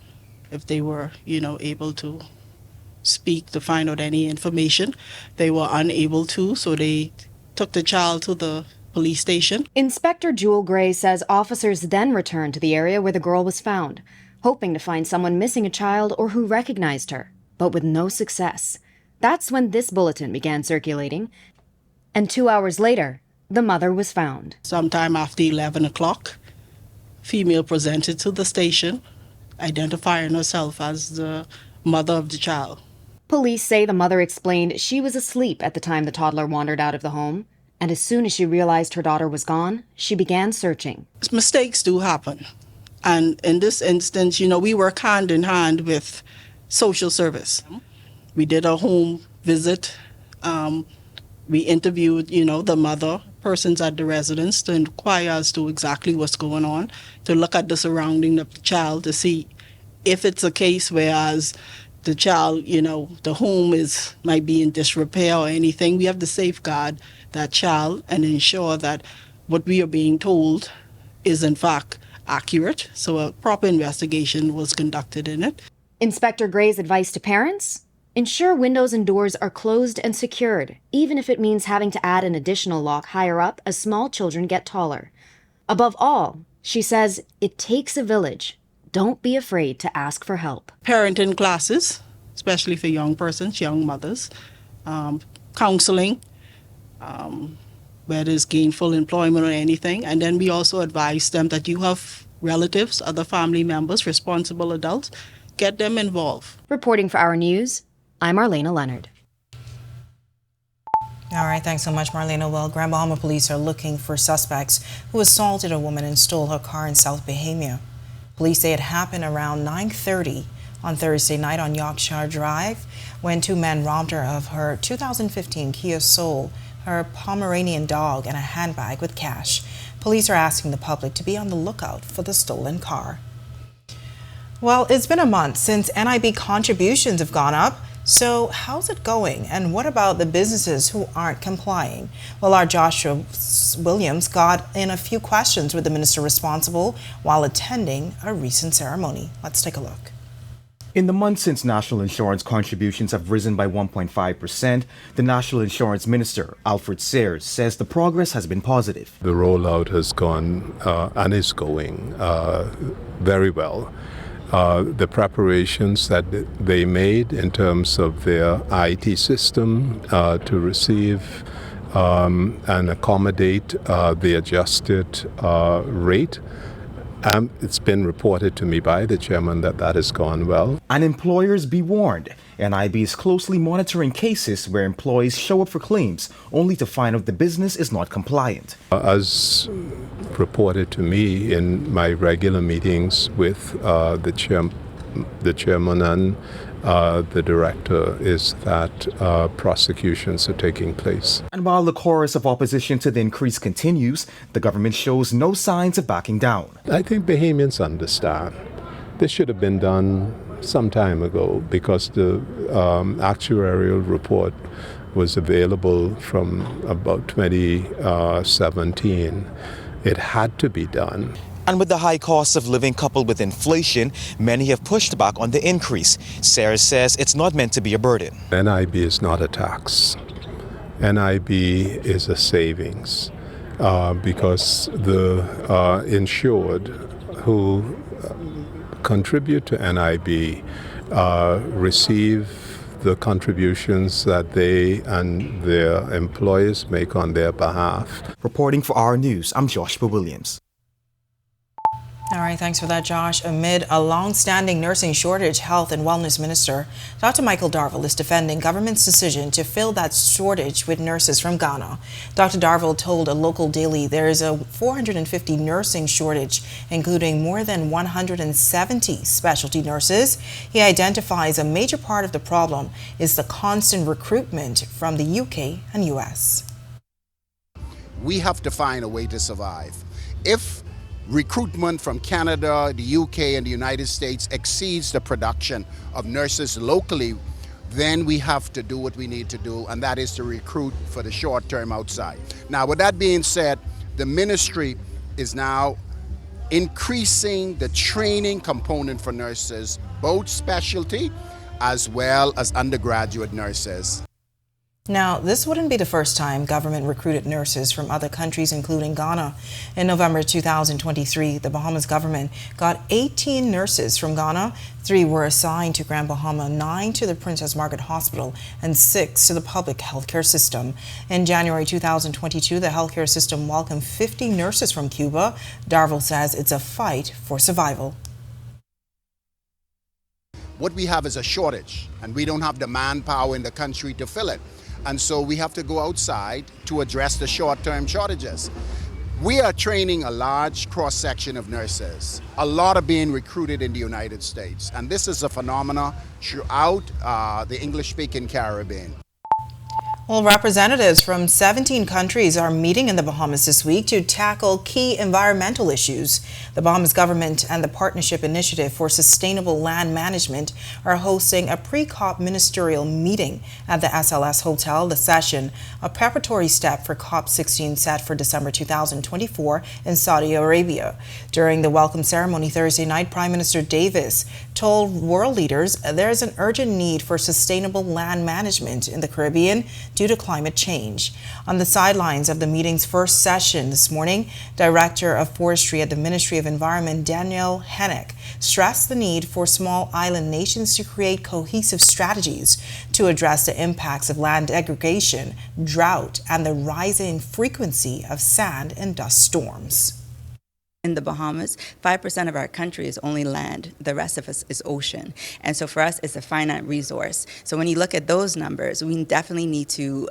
[SPEAKER 8] if they were, able to speak to find out any information. They were unable to, so they took the child to the police station.
[SPEAKER 1] Inspector Jewel Gray says officers then returned to the area where the girl was found, hoping to find someone missing a child or who recognized her, but with no success. That's when this bulletin began circulating. And 2 hours later, the mother was found.
[SPEAKER 8] Sometime after 11 o'clock, female presented to the station, identifying herself as the mother of the child.
[SPEAKER 1] Police say the mother explained she was asleep at the time the toddler wandered out of the home, and as soon as she realized her daughter was gone, she began searching.
[SPEAKER 8] Mistakes do happen. And in this instance, we work hand in hand with social service. We did a home visit. We interviewed, the mother, persons at the residence to inquire as to exactly what's going on, to look at the surrounding of the child to see If it's a case whereas the child, the home might be in disrepair or anything, we have to safeguard that child and ensure that what we are being told is in fact accurate. So a proper investigation was conducted in it.
[SPEAKER 1] Inspector Gray's advice to parents? Ensure windows and doors are closed and secured, even if it means having to add an additional lock higher up as small children get taller. Above all, she says, it takes a village. Don't be afraid to ask for help.
[SPEAKER 8] Parenting classes, especially for young persons, young mothers, counseling, whether it's gainful employment or anything. And then we also advise them that you have relatives, other family members, responsible adults, get them involved.
[SPEAKER 1] Reporting for Our News, I'm Marlena Leonard.
[SPEAKER 2] All right, thanks so much, Marlena. Well, Grand Bahama police are looking for suspects who assaulted a woman and stole her car in South Bahama. Police say it happened around 9:30 on Thursday night on Yorkshire Drive when two men robbed her of her 2015 Kia Soul, her Pomeranian dog, and a handbag with cash. Police are asking the public to be on the lookout for the stolen car. Well, it's been a month since NIB contributions have gone up. So how's it going? And what about the businesses who aren't complying? Well, our Joshua Williams got in a few questions with the minister responsible while attending a recent ceremony. Let's take a look.
[SPEAKER 3] In the months since national insurance contributions have risen by 1.5%, the National Insurance Minister, Alfred Sayers, says the progress has been positive.
[SPEAKER 4] The rollout has gone and is going very well. The preparations that they made in terms of their IT system to receive and accommodate the adjusted rate. It's been reported to me by the chairman that has gone well.
[SPEAKER 3] And employers be warned. NIB is closely monitoring cases where employees show up for claims only to find out the business is not compliant.
[SPEAKER 4] As reported to me in my regular meetings with the chairman and the director, is that prosecutions are taking place.
[SPEAKER 3] And while the chorus of opposition to the increase continues, the government shows no signs of backing down.
[SPEAKER 4] I think Bahamians understand. This should have been done some time ago because the actuarial report was available from about 2017. It had to be done.
[SPEAKER 3] And with the high cost of living coupled with inflation, many have pushed back on the increase. Sarah says it's not meant to be a burden.
[SPEAKER 4] NIB is not a tax. NIB is a savings because the insured who contribute to NIB receive the contributions that they and their employers make on their behalf.
[SPEAKER 3] Reporting for Our News, I'm Joshua Williams.
[SPEAKER 2] All right, thanks for that, Josh. Amid a long-standing nursing shortage, Health and Wellness Minister Dr. Michael Darville is defending government's decision to fill that shortage with nurses from Ghana. Dr. Darville told a local daily there is a 450 nursing shortage, including more than 170 specialty nurses. He identifies a major part of the problem is the constant recruitment from the UK and US.
[SPEAKER 9] We have to find a way to survive. If recruitment from Canada, the UK, and the United States exceeds the production of nurses locally, then we have to do what we need to do, and that is to recruit for the short term outside. Now, with that being said, the ministry is now increasing the training component for nurses, both specialty as well as undergraduate nurses.
[SPEAKER 2] Now, this wouldn't be the first time government recruited nurses from other countries, including Ghana. In November 2023, the Bahamas government got 18 nurses from Ghana. 3 were assigned to Grand Bahama, 9 to the Princess Margaret Hospital, and 6 to the public healthcare system. In January 2022, the healthcare system welcomed 50 nurses from Cuba. Darville says it's a fight for survival.
[SPEAKER 9] What we have is a shortage, and we don't have the manpower in the country to fill it. And so we have to go outside to address the short-term shortages. We are training a large cross-section of nurses. A lot are being recruited in the United States. And this is a phenomenon throughout the English-speaking Caribbean.
[SPEAKER 2] Well, representatives from 17 countries are meeting in the Bahamas this week to tackle key environmental issues. The Bahamas government and the Partnership Initiative for Sustainable Land Management are hosting a pre-COP ministerial meeting at the SLS Hotel. The session, a preparatory step for COP16 set for December 2024 in Saudi Arabia. During the welcome ceremony Thursday night, Prime Minister Davis told world leaders there is an urgent need for sustainable land management in the Caribbean due to climate change. On the sidelines of the meeting's first session this morning, Director of Forestry at the Ministry of Environment, Daniel Hennick, stressed the need for small island nations to create cohesive strategies to address the impacts of land degradation, drought, and the rising frequency of sand and dust storms.
[SPEAKER 10] In the Bahamas, 5% of our country is only land. The rest of us is ocean. And so for us, it's a finite resource. So when you look at those numbers, we definitely need to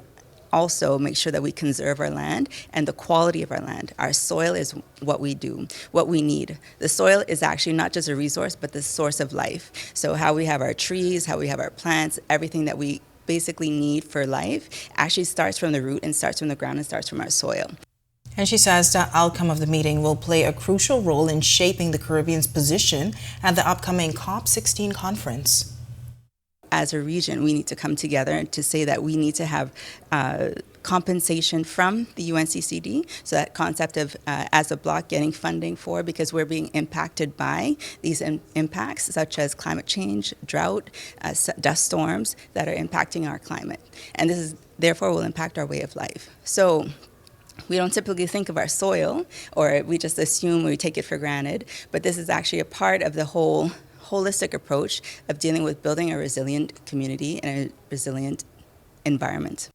[SPEAKER 10] also make sure that we conserve our land and the quality of our land. Our soil is what we do, what we need. The soil is actually not just a resource, but the source of life. So how we have our trees, how we have our plants, everything that we basically need for life actually starts from the root and starts from the ground and starts from our soil.
[SPEAKER 2] And she says the outcome of the meeting will play a crucial role in shaping the Caribbean's position at the upcoming COP16 conference.
[SPEAKER 10] As a region, we need to come together to say that we need to have compensation from the UNCCD, so that concept of as a block getting funding for, because we're being impacted by these impacts such as climate change, drought, dust storms that are impacting our climate. And this is therefore will impact our way of life. So we don't typically think of our soil, or we just assume, we take it for granted, but this is actually a part of the whole holistic approach of dealing with building a resilient community and a resilient environment.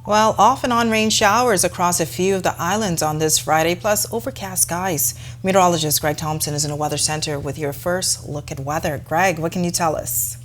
[SPEAKER 2] Well, off and on rain showers across a few of the islands on this Friday, plus overcast skies. Meteorologist Greg Thompson is in a weather center with your first look at weather. Greg, what can you tell us?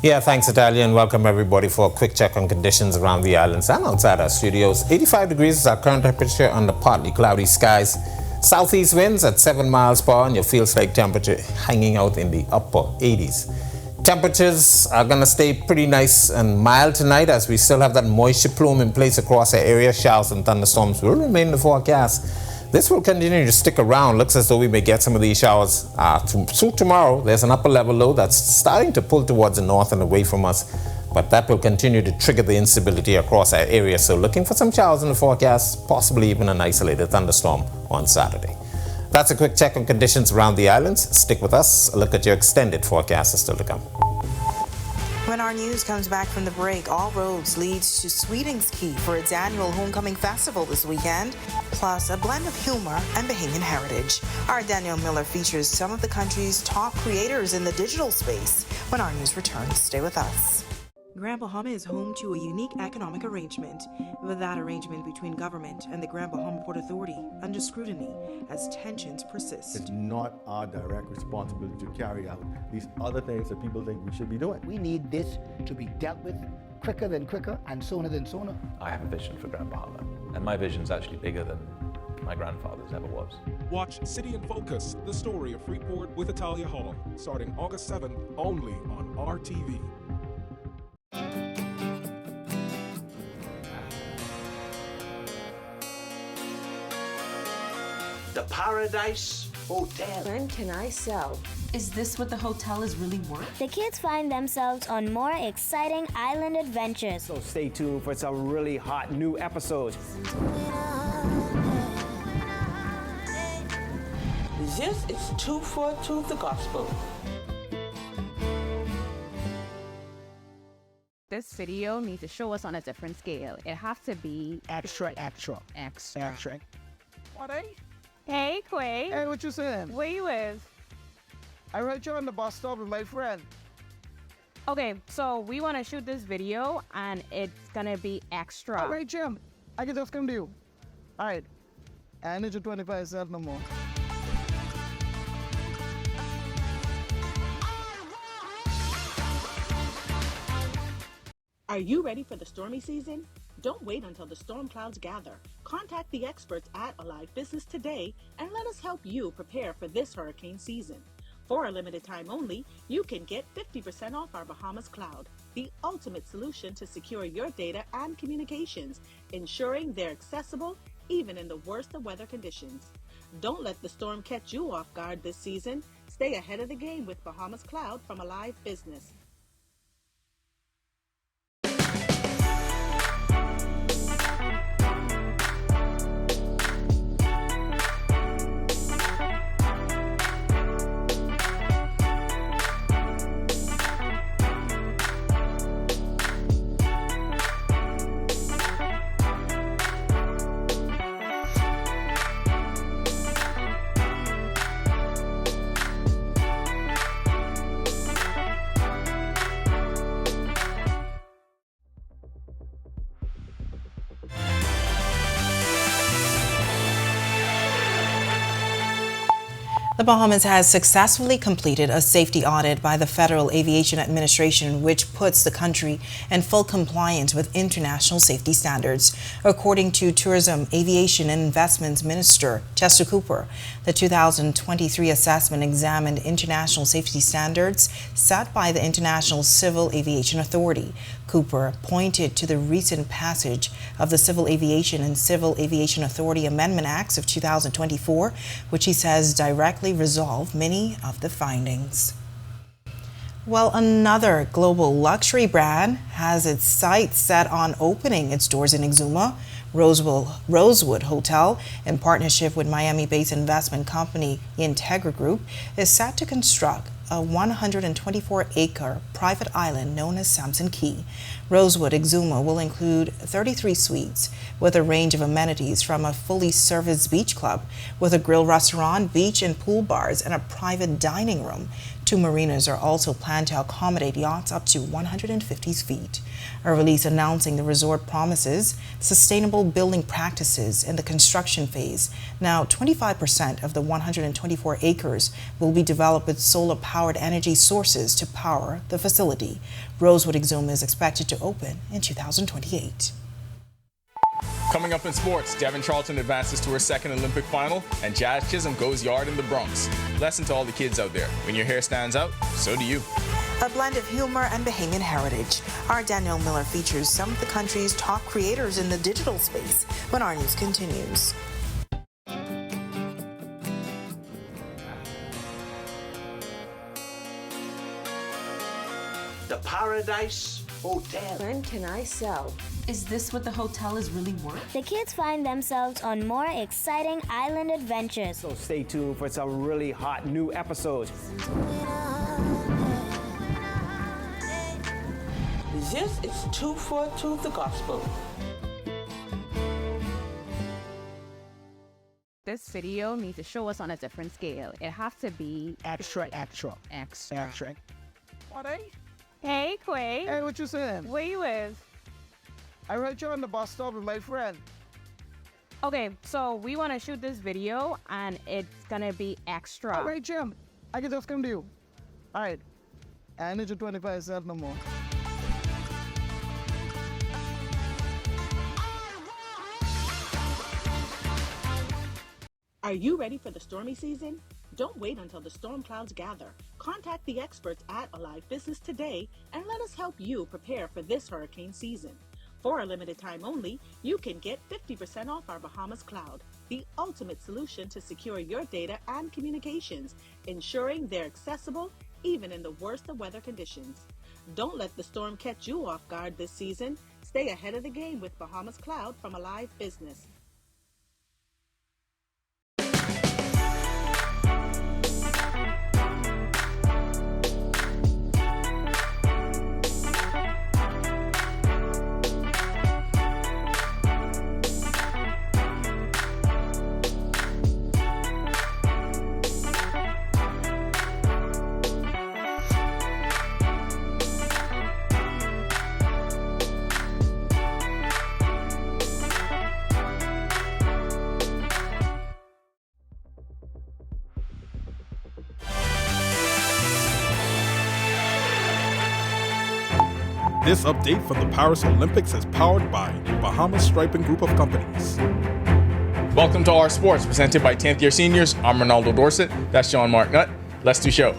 [SPEAKER 11] Yeah, thanks, Natalia, and welcome everybody for a quick check on conditions around the islands and outside our studios. 85 degrees is our current temperature under partly cloudy skies. Southeast winds at 7 miles per hour, and your feels-like temperature hanging out in the upper 80s. Temperatures are going to stay pretty nice and mild tonight as we still have that moisture plume in place across our area. Showers and thunderstorms will remain in the forecast. This will continue to stick around. Looks as though we may get some of these showers tomorrow. There's an upper level low that's starting to pull towards the north and away from us, but that will continue to trigger the instability across our area. So looking for some showers in the forecast, possibly even an isolated thunderstorm on Saturday. That's a quick check on conditions around the islands. Stick with us. A look at your extended forecast is still to come.
[SPEAKER 2] When Our News comes back from the break, all roads leads to Sweetings Key for its annual Homecoming Festival this weekend, plus a blend of humor and Bahamian heritage. Our Daniel Miller features some of the country's top creators in the digital space. When Our News returns, stay with us. Grand Bahama is home to a unique economic arrangement, with that arrangement between government and the Grand Bahama Port Authority under scrutiny as tensions persist.
[SPEAKER 12] It's not our direct responsibility to carry out these other things that people think we should be doing.
[SPEAKER 13] We need this to be dealt with quicker than quicker and sooner than sooner.
[SPEAKER 14] I have a vision for Grand Bahama, and my vision is actually bigger than my grandfather's ever was.
[SPEAKER 15] Watch City in Focus, the story of Freeport with Italia Hall, starting August 7th only on RTV.
[SPEAKER 16] The Paradise Hotel.
[SPEAKER 17] When can I sell? Is this what the hotel is really worth?
[SPEAKER 18] The kids find themselves on more exciting island adventures.
[SPEAKER 19] So stay tuned for some really hot new episodes.
[SPEAKER 16] This is 242 the Gospel.
[SPEAKER 20] This video needs to show us on a different scale. It has to be
[SPEAKER 21] Extra. What, eh?
[SPEAKER 20] Hey, Quay.
[SPEAKER 21] Hey, what you saying?
[SPEAKER 20] Where you with?
[SPEAKER 21] I heard you on the bus stop with my friend.
[SPEAKER 20] Okay, so we want to shoot this video, and it's gonna be extra.
[SPEAKER 21] All right, Jim. I can just come to you. All right. I need your 25 cents no more.
[SPEAKER 22] Are you ready for the stormy season? Don't wait until the storm clouds gather. Contact the experts at Alive Business today and let us help you prepare for this hurricane season. For a limited time only, you can get 50% off our Bahamas cloud. the ultimate solution to secure your data and communications, ensuring they're accessible even in the worst of weather conditions. Don't let the storm catch you off guard this season. Stay ahead of the game with Bahamas Cloud from Alive Business.
[SPEAKER 2] The Bahamas has successfully completed a safety audit by the Federal Aviation Administration, which puts the country in full compliance with international safety standards. According to Tourism, Aviation and Investments Minister Chester Cooper, the 2023 assessment examined international safety standards set by the International Civil Aviation Authority. Cooper pointed to the recent passage of the Civil Aviation and Civil Aviation Authority Amendment Acts of 2024, which he says directly resolve many of the findings. Well, another global luxury brand has its sights set on opening its doors in Exuma. Rosewood Hotel, in partnership with Miami-based investment company Integra Group, is set to construct a 124-acre private island known as Samson Key. Rosewood Exuma will include 33 suites with a range of amenities from a fully serviced beach club with a grill restaurant, beach and pool bars, and a private dining room. 2 marinas are also planned to accommodate yachts up to 150 feet. A release announcing the resort promises sustainable building practices in the construction phase. Now, 25% of the 124 acres will be developed with solar-powered energy sources to power the facility. Rosewood Exuma is expected to open in 2028.
[SPEAKER 5] Coming up in sports, Devin Charlton advances to her second Olympic final, and Jazz Chisholm goes yard in the Bronx. Lesson to all the kids out there: when your hair stands out, so do you.
[SPEAKER 2] A blend of humor and Bahamian heritage. Our Danielle Miller features some of the country's top creators in the digital space when Our News continues.
[SPEAKER 16] The Paradise Hotel.
[SPEAKER 17] When can I sell? Is this what the hotel is really worth?
[SPEAKER 18] The kids find themselves on more exciting island adventures.
[SPEAKER 19] So stay tuned for some really hot new episodes.
[SPEAKER 16] This is 242 the Gospel.
[SPEAKER 20] This video needs to show us on a different scale. It has to be
[SPEAKER 21] Extra. What, eh?
[SPEAKER 20] Hey, Quay.
[SPEAKER 21] Hey, what you saying?
[SPEAKER 20] Where you is?
[SPEAKER 21] I heard you on the bus stop with my friend.
[SPEAKER 20] Okay, so we want to shoot this video, and it's gonna be extra.
[SPEAKER 21] All right, Jim. I can just come to you. All right. I need you 25 cents no more.
[SPEAKER 22] Are you ready for the stormy season? Don't wait until the storm clouds gather. Contact the experts at Alive Business today and let us help you prepare for this hurricane season. For a limited time only, you can get 50% off our Bahamas Cloud, the ultimate solution to secure your data and communications, ensuring they're accessible even in the worst of weather conditions. Don't let the storm catch you off guard this season. Stay ahead of the game with Bahamas Cloud from Alive Business.
[SPEAKER 6] This update from the Paris Olympics is powered by Bahamas Striping Group of Companies.
[SPEAKER 5] Welcome to Our Sports, presented by 10th year seniors. I'm Ronaldo Dorset. That's John Mark Nutt. Let's do show.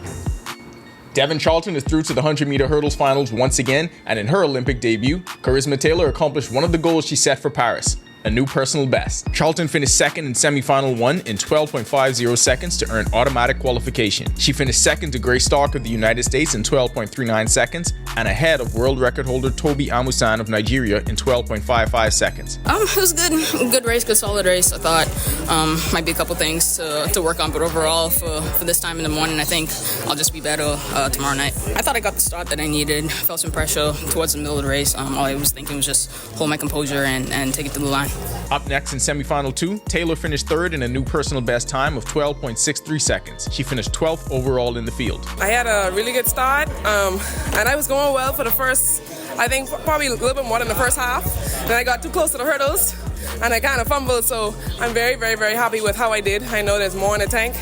[SPEAKER 5] Devin Charlton is through to the 100-meter hurdles finals once again, and in her Olympic debut, Charisma Taylor accomplished one of the goals she set for Paris, a new personal best. Charlton finished second in semi-final 1 in 12.50 seconds to earn automatic qualification. She finished second to Grace Stark of the United States in 12.39 seconds and ahead of world record holder Toby Amusan of Nigeria in 12.55 seconds.
[SPEAKER 7] It was good race, good solid race. I thought might be a couple things to work on, but overall for this time in the morning, I think I'll just be better tomorrow night. I thought I got the start that I needed. Felt some pressure towards the middle of the race. All I was thinking was just hold my composure and take it to the line.
[SPEAKER 5] Up next in semi-final 2, Taylor finished third in a new personal best time of 12.63 seconds. She finished 12th overall in the field.
[SPEAKER 8] I had a really good start, and I was going well for the first, I think probably a little bit more than the first half. And I got too close to the hurdles, and I kind of fumbled, so I'm very, very, very happy with how I did. I know there's more in the tank.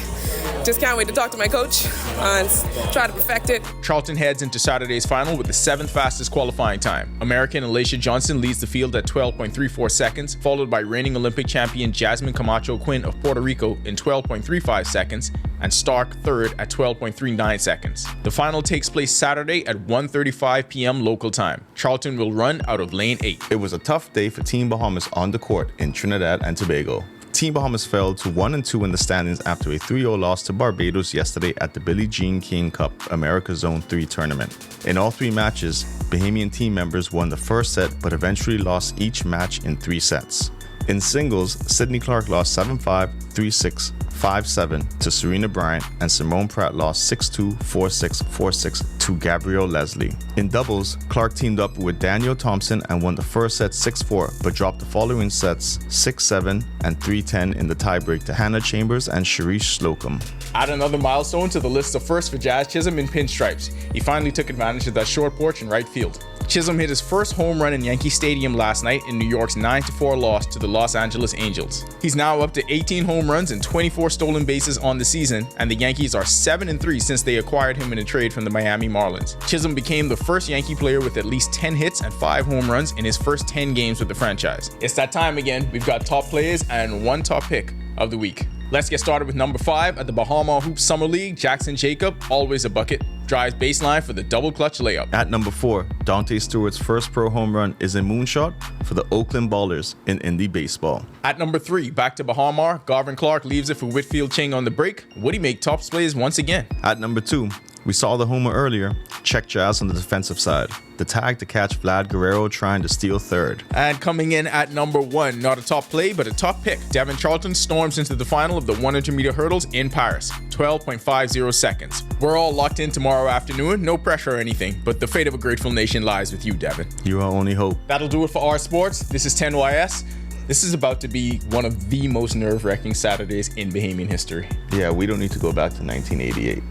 [SPEAKER 8] Just can't wait to talk to my coach and try to perfect it.
[SPEAKER 5] Charlton heads into Saturday's final with the 7th fastest qualifying time. American Alacia Johnson leads the field at 12.34 seconds, followed by reigning Olympic champion Jasmine Camacho Quinn of Puerto Rico in 12.35 seconds, and Stark third at 12.39 seconds. The final takes place Saturday at 1:35 p.m. local time. Charlton will run out of lane 8.
[SPEAKER 23] It was a tough day for Team Bahamas on the court in Trinidad and Tobago. Team Bahamas fell to 1-2 in the standings after a 3-0 loss to Barbados yesterday at the Billie Jean King Cup America Zone 3 tournament. In all 3 matches, Bahamian team members won the first set but eventually lost each match in 3 sets. In singles, Sydney Clark lost 7-5, 3-6, 5-7 to Serena Bryant, and Simone Pratt lost 6-2, 4-6, 4-6 to Gabrielle Leslie. In doubles, Clark teamed up with Daniel Thompson and won the first set 6-4, but dropped the following sets 6-7 and 3-10 in the tiebreak to Hannah Chambers and Sharice Slocum.
[SPEAKER 5] Add another milestone to the list of firsts for Jazz Chisholm in pinstripes. He finally took advantage of that short porch in right field. Chisholm hit his first home run in Yankee Stadium last night in New York's 9-4 loss to the Los Angeles Angels. He's now up to 18 home runs and 24 stolen bases on the season, and the Yankees are 7-3 since they acquired him in a trade from the Miami Marlins. Chisholm became the first Yankee player with at least 10 hits and 5 home runs in his first 10 games with the franchise. It's that time again. We've got top players and one top pick of the week. Let's get started with number 5 at the Bahama Hoops Summer League. Jackson Jacob, always a bucket, drives baseline for the double clutch layup.
[SPEAKER 23] At number 4, Dante Stewart's first pro home run is a moonshot for the Oakland Ballers in Indy baseball.
[SPEAKER 5] At number 3, back to Bahama, Garvin Clark leaves it for Whitfield Ching on the break. Would he make tops plays once again?
[SPEAKER 23] At number 2, we saw the homer earlier, check Jazz on the defensive side. The tag to catch Vlad Guerrero trying to steal third.
[SPEAKER 5] And coming in at number 1, not a top play, but a top pick. Devin Charlton storms into the final of the 100-meter hurdles in Paris, 12.50 seconds. We're all locked in tomorrow afternoon, no pressure or anything, but the fate of a grateful nation lies with you, Devin.
[SPEAKER 23] You are only hope.
[SPEAKER 5] That'll do it for our sports. This is 10YS. This is about to be one of the most nerve-wracking Saturdays in Bahamian history.
[SPEAKER 23] Yeah, we don't need to go back to 1988.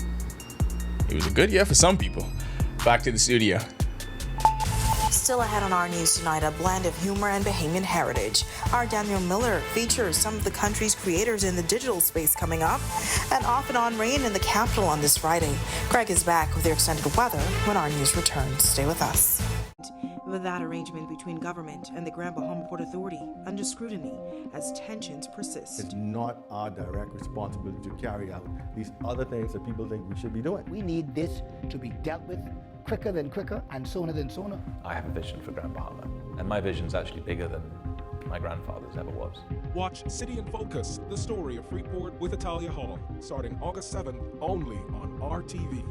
[SPEAKER 5] It was a good year for some people. Back to the studio.
[SPEAKER 24] Still ahead on Our News tonight, a blend of humor and Bahamian heritage. Our Daniel Miller features some of the country's creators in the digital space coming up, and off and on rain in the capital on this Friday. Greg is back with your extended weather when Our News returns. Stay with us. With that arrangement between government and the Grand Bahama Port Authority under scrutiny as tensions persist.
[SPEAKER 12] It's not our direct responsibility to carry out these other things that people think we should be doing.
[SPEAKER 13] We need this to be dealt with quicker than quicker and sooner than sooner.
[SPEAKER 14] I have a vision for Grand Bahama, and my vision's actually bigger than my grandfather's ever was.
[SPEAKER 6] Watch City in Focus, the story of Freeport with Italia Hall, starting August 7th only on RTV.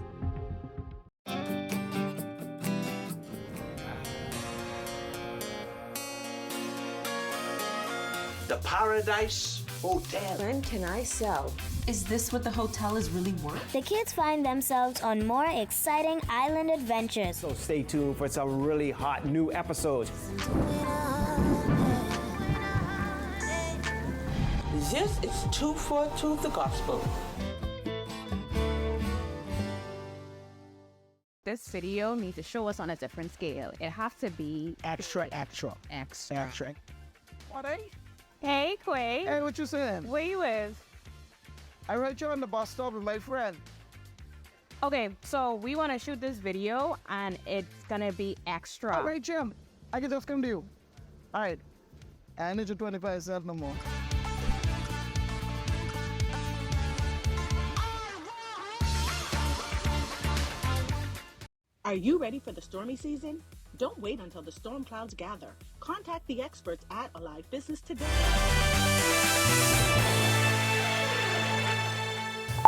[SPEAKER 16] The Paradise Hotel.
[SPEAKER 17] When can I sell? Is this what the hotel is really worth?
[SPEAKER 18] The kids find themselves on more exciting island adventures.
[SPEAKER 19] So stay tuned for some really hot new episodes.
[SPEAKER 16] This is 242 the Gospel.
[SPEAKER 20] This video needs to show us on a different scale. It has to be
[SPEAKER 21] Extra. What, eh?
[SPEAKER 20] Hey, Quay.
[SPEAKER 21] Hey, what you saying?
[SPEAKER 20] Where you with?
[SPEAKER 21] I heard you on the bus stop with my friend.
[SPEAKER 20] Okay, so we want to shoot this video, and it's gonna be extra.
[SPEAKER 21] All right, Jim. I can just come to you. All right. I need your 25 cents no more.
[SPEAKER 22] Are you ready for the stormy season? Don't wait until the storm clouds gather. Contact the experts at Alive Business today.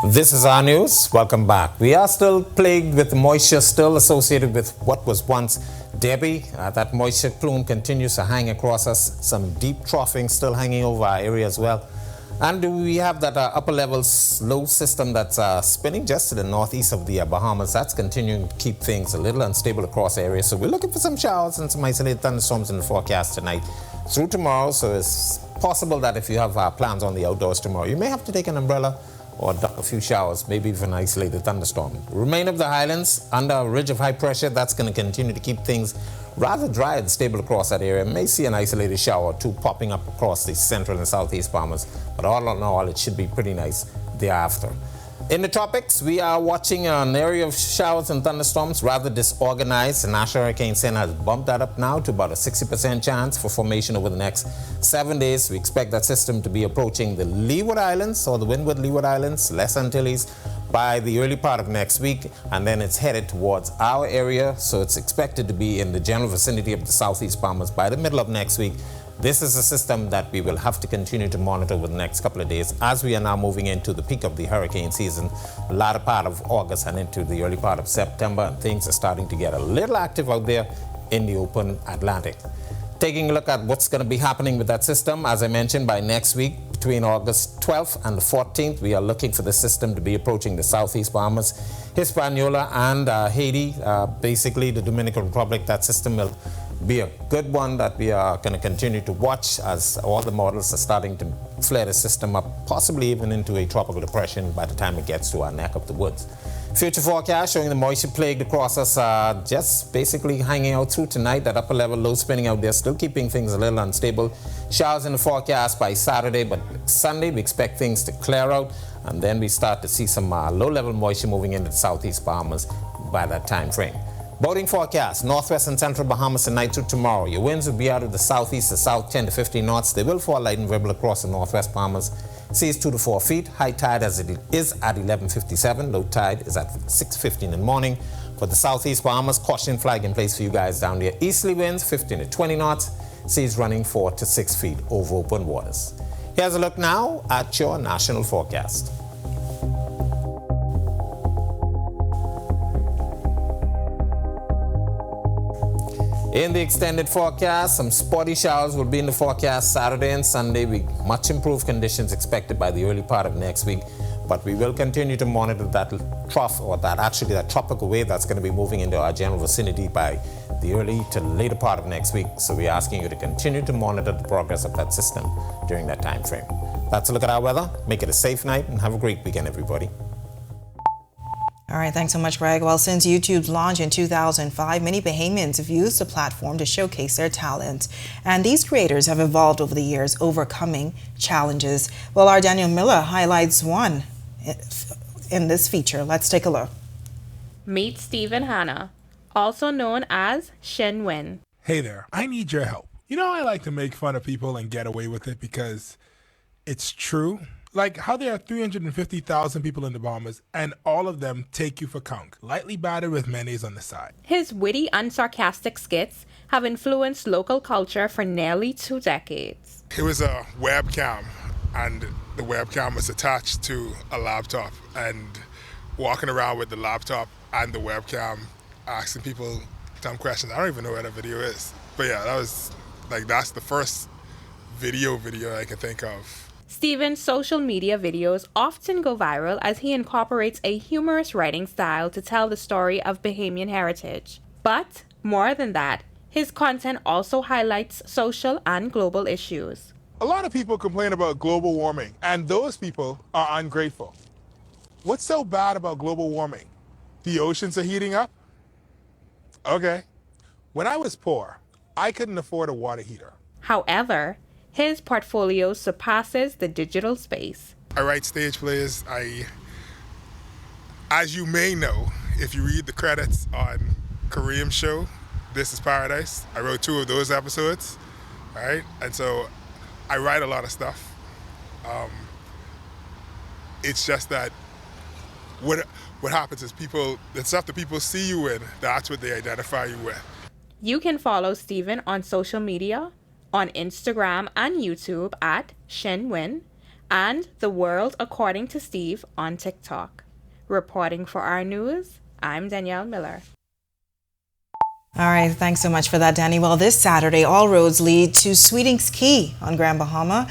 [SPEAKER 11] This is Our News. Welcome back. We are still plagued with moisture still associated with what was once Debbie. That moisture plume continues to hang across us. Some deep troughing still hanging over our area as well. And we have that upper level low system that's spinning just to the northeast of the Bahamas. That's continuing to keep things a little unstable across the area. So we're looking for some showers and some isolated thunderstorms in the forecast tonight through tomorrow. So it's possible that if you have plans on the outdoors tomorrow, you may have to take an umbrella or duck a few showers, maybe even an isolated thunderstorm. Remain of the highlands under a ridge of high pressure. That's going to continue to keep things rather dry and stable across that area. May see an isolated shower or two popping up across the central and southeast Bahamas, but all in all, it should be pretty nice thereafter. In the tropics, we are watching an area of showers and thunderstorms, rather disorganized. The National Hurricane Center has bumped that up now to about a 60% chance for formation over the next 7 days. We expect that system to be approaching the Leeward Islands or the Windward Leeward Islands, Les Antilles, by the early part of next week, and then it's headed towards our area. So it's expected to be in the general vicinity of the southeast Bahamas by the middle of next week. This is a system that we will have to continue to monitor over the next couple of days as we are now moving into the peak of the hurricane season, the latter part of August and into the early part of September. And things are starting to get a little active out there in the open Atlantic. Taking a look at what's going to be happening with that system, as I mentioned, by next week, between August 12th and the 14th, we are looking for the system to be approaching the southeast Bahamas, Hispaniola, and Haiti, basically the Dominican Republic. That system will be a good one that we are going to continue to watch as all the models are starting to flare the system up, possibly even into a tropical depression by the time it gets to our neck of the woods. Future forecast showing the moisture plagued across us, just basically hanging out through tonight. That upper level low spinning out there, still keeping things a little unstable. Showers in the forecast by Saturday, but Sunday we expect things to clear out, and then we start to see some low level moisture moving into the southeast Bahamas by that time frame. Boating forecast, northwest and central Bahamas tonight through tomorrow. Your winds will be out of the southeast to south 10 to 15 knots. They will fall light and variable across the northwest Bahamas. Seas 2 to 4 feet. High tide as it is at 11:57. Low tide is at 6:15 in the morning. For the southeast Bahamas, caution flag in place for you guys down there. Easterly winds 15 to 20 knots. Seas running 4 to 6 feet over open waters. Here's a look now at your national forecast. In the extended forecast, some spotty showers will be in the forecast Saturday and Sunday. Much improved conditions expected by the early part of next week, but we will continue to monitor that trough, or that tropical wave that's going to be moving into our general vicinity by the early to later part of next week. So we're asking you to continue to monitor the progress of that system during that time frame. That's a look at our weather. Make it a safe night and have a great weekend, everybody.
[SPEAKER 2] All right, thanks so much, Greg. Well, since YouTube's launch in 2005, many Bahamians have used the platform to showcase their talent. And these creators have evolved over the years, overcoming challenges. Well, our Daniel Miller highlights one in this feature. Let's take a look.
[SPEAKER 1] Meet Stephen Hanna, also known as Shin Wen.
[SPEAKER 3] Hey there, I need your help. You know, I like to make fun of people and get away with it because it's true. Like how there are 350,000 people in the Bahamas and all of them take you for conch, lightly battered with mayonnaise on the side.
[SPEAKER 1] His witty and sarcastic skits have influenced local culture for nearly 2 decades.
[SPEAKER 3] It was a webcam, and the webcam was attached to a laptop, and walking around with the laptop and the webcam asking people dumb questions. I don't even know where that video is. But yeah, that's the first video I can think of.
[SPEAKER 1] Stephen's social media videos often go viral as he incorporates a humorous writing style to tell the story of Bahamian heritage. But more than that, his content also highlights social and global issues.
[SPEAKER 3] A lot of people complain about global warming, and those people are ungrateful. What's so bad about global warming? The oceans are heating up? Okay. When I was poor, I couldn't afford a water heater.
[SPEAKER 1] However, his portfolio surpasses the digital space.
[SPEAKER 3] I write stage plays. As you may know, if you read the credits on Kareem's show, This is Paradise, I wrote 2 of those episodes, all right? And so I write a lot of stuff. It's just that what happens is the stuff that people see you in, that's what they identify you with.
[SPEAKER 1] You can follow Stephen on social media, on Instagram and YouTube at ShinWin, and The World According to Steve on TikTok. Reporting for Our News, I'm Danielle Miller.
[SPEAKER 2] All right, thanks so much for that, Danny. Well, this Saturday, all roads lead to Sweetings Key on Grand Bahama,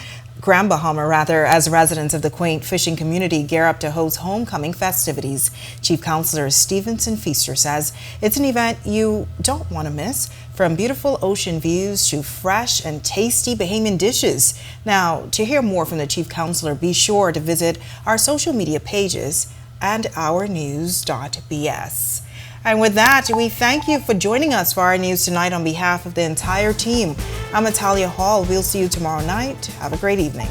[SPEAKER 2] as residents of the quaint fishing community gear up to host homecoming festivities. Chief Counselor Stevenson Feaster says it's an event you don't want to miss, from beautiful ocean views to fresh and tasty Bahamian dishes. Now, to hear more from the Chief Counselor, be sure to visit our social media pages and ournews.bs. And with that, we thank you for joining us for Our News Tonight on behalf of the entire team. I'm Natalia Hall. We'll see you tomorrow night. Have a great evening.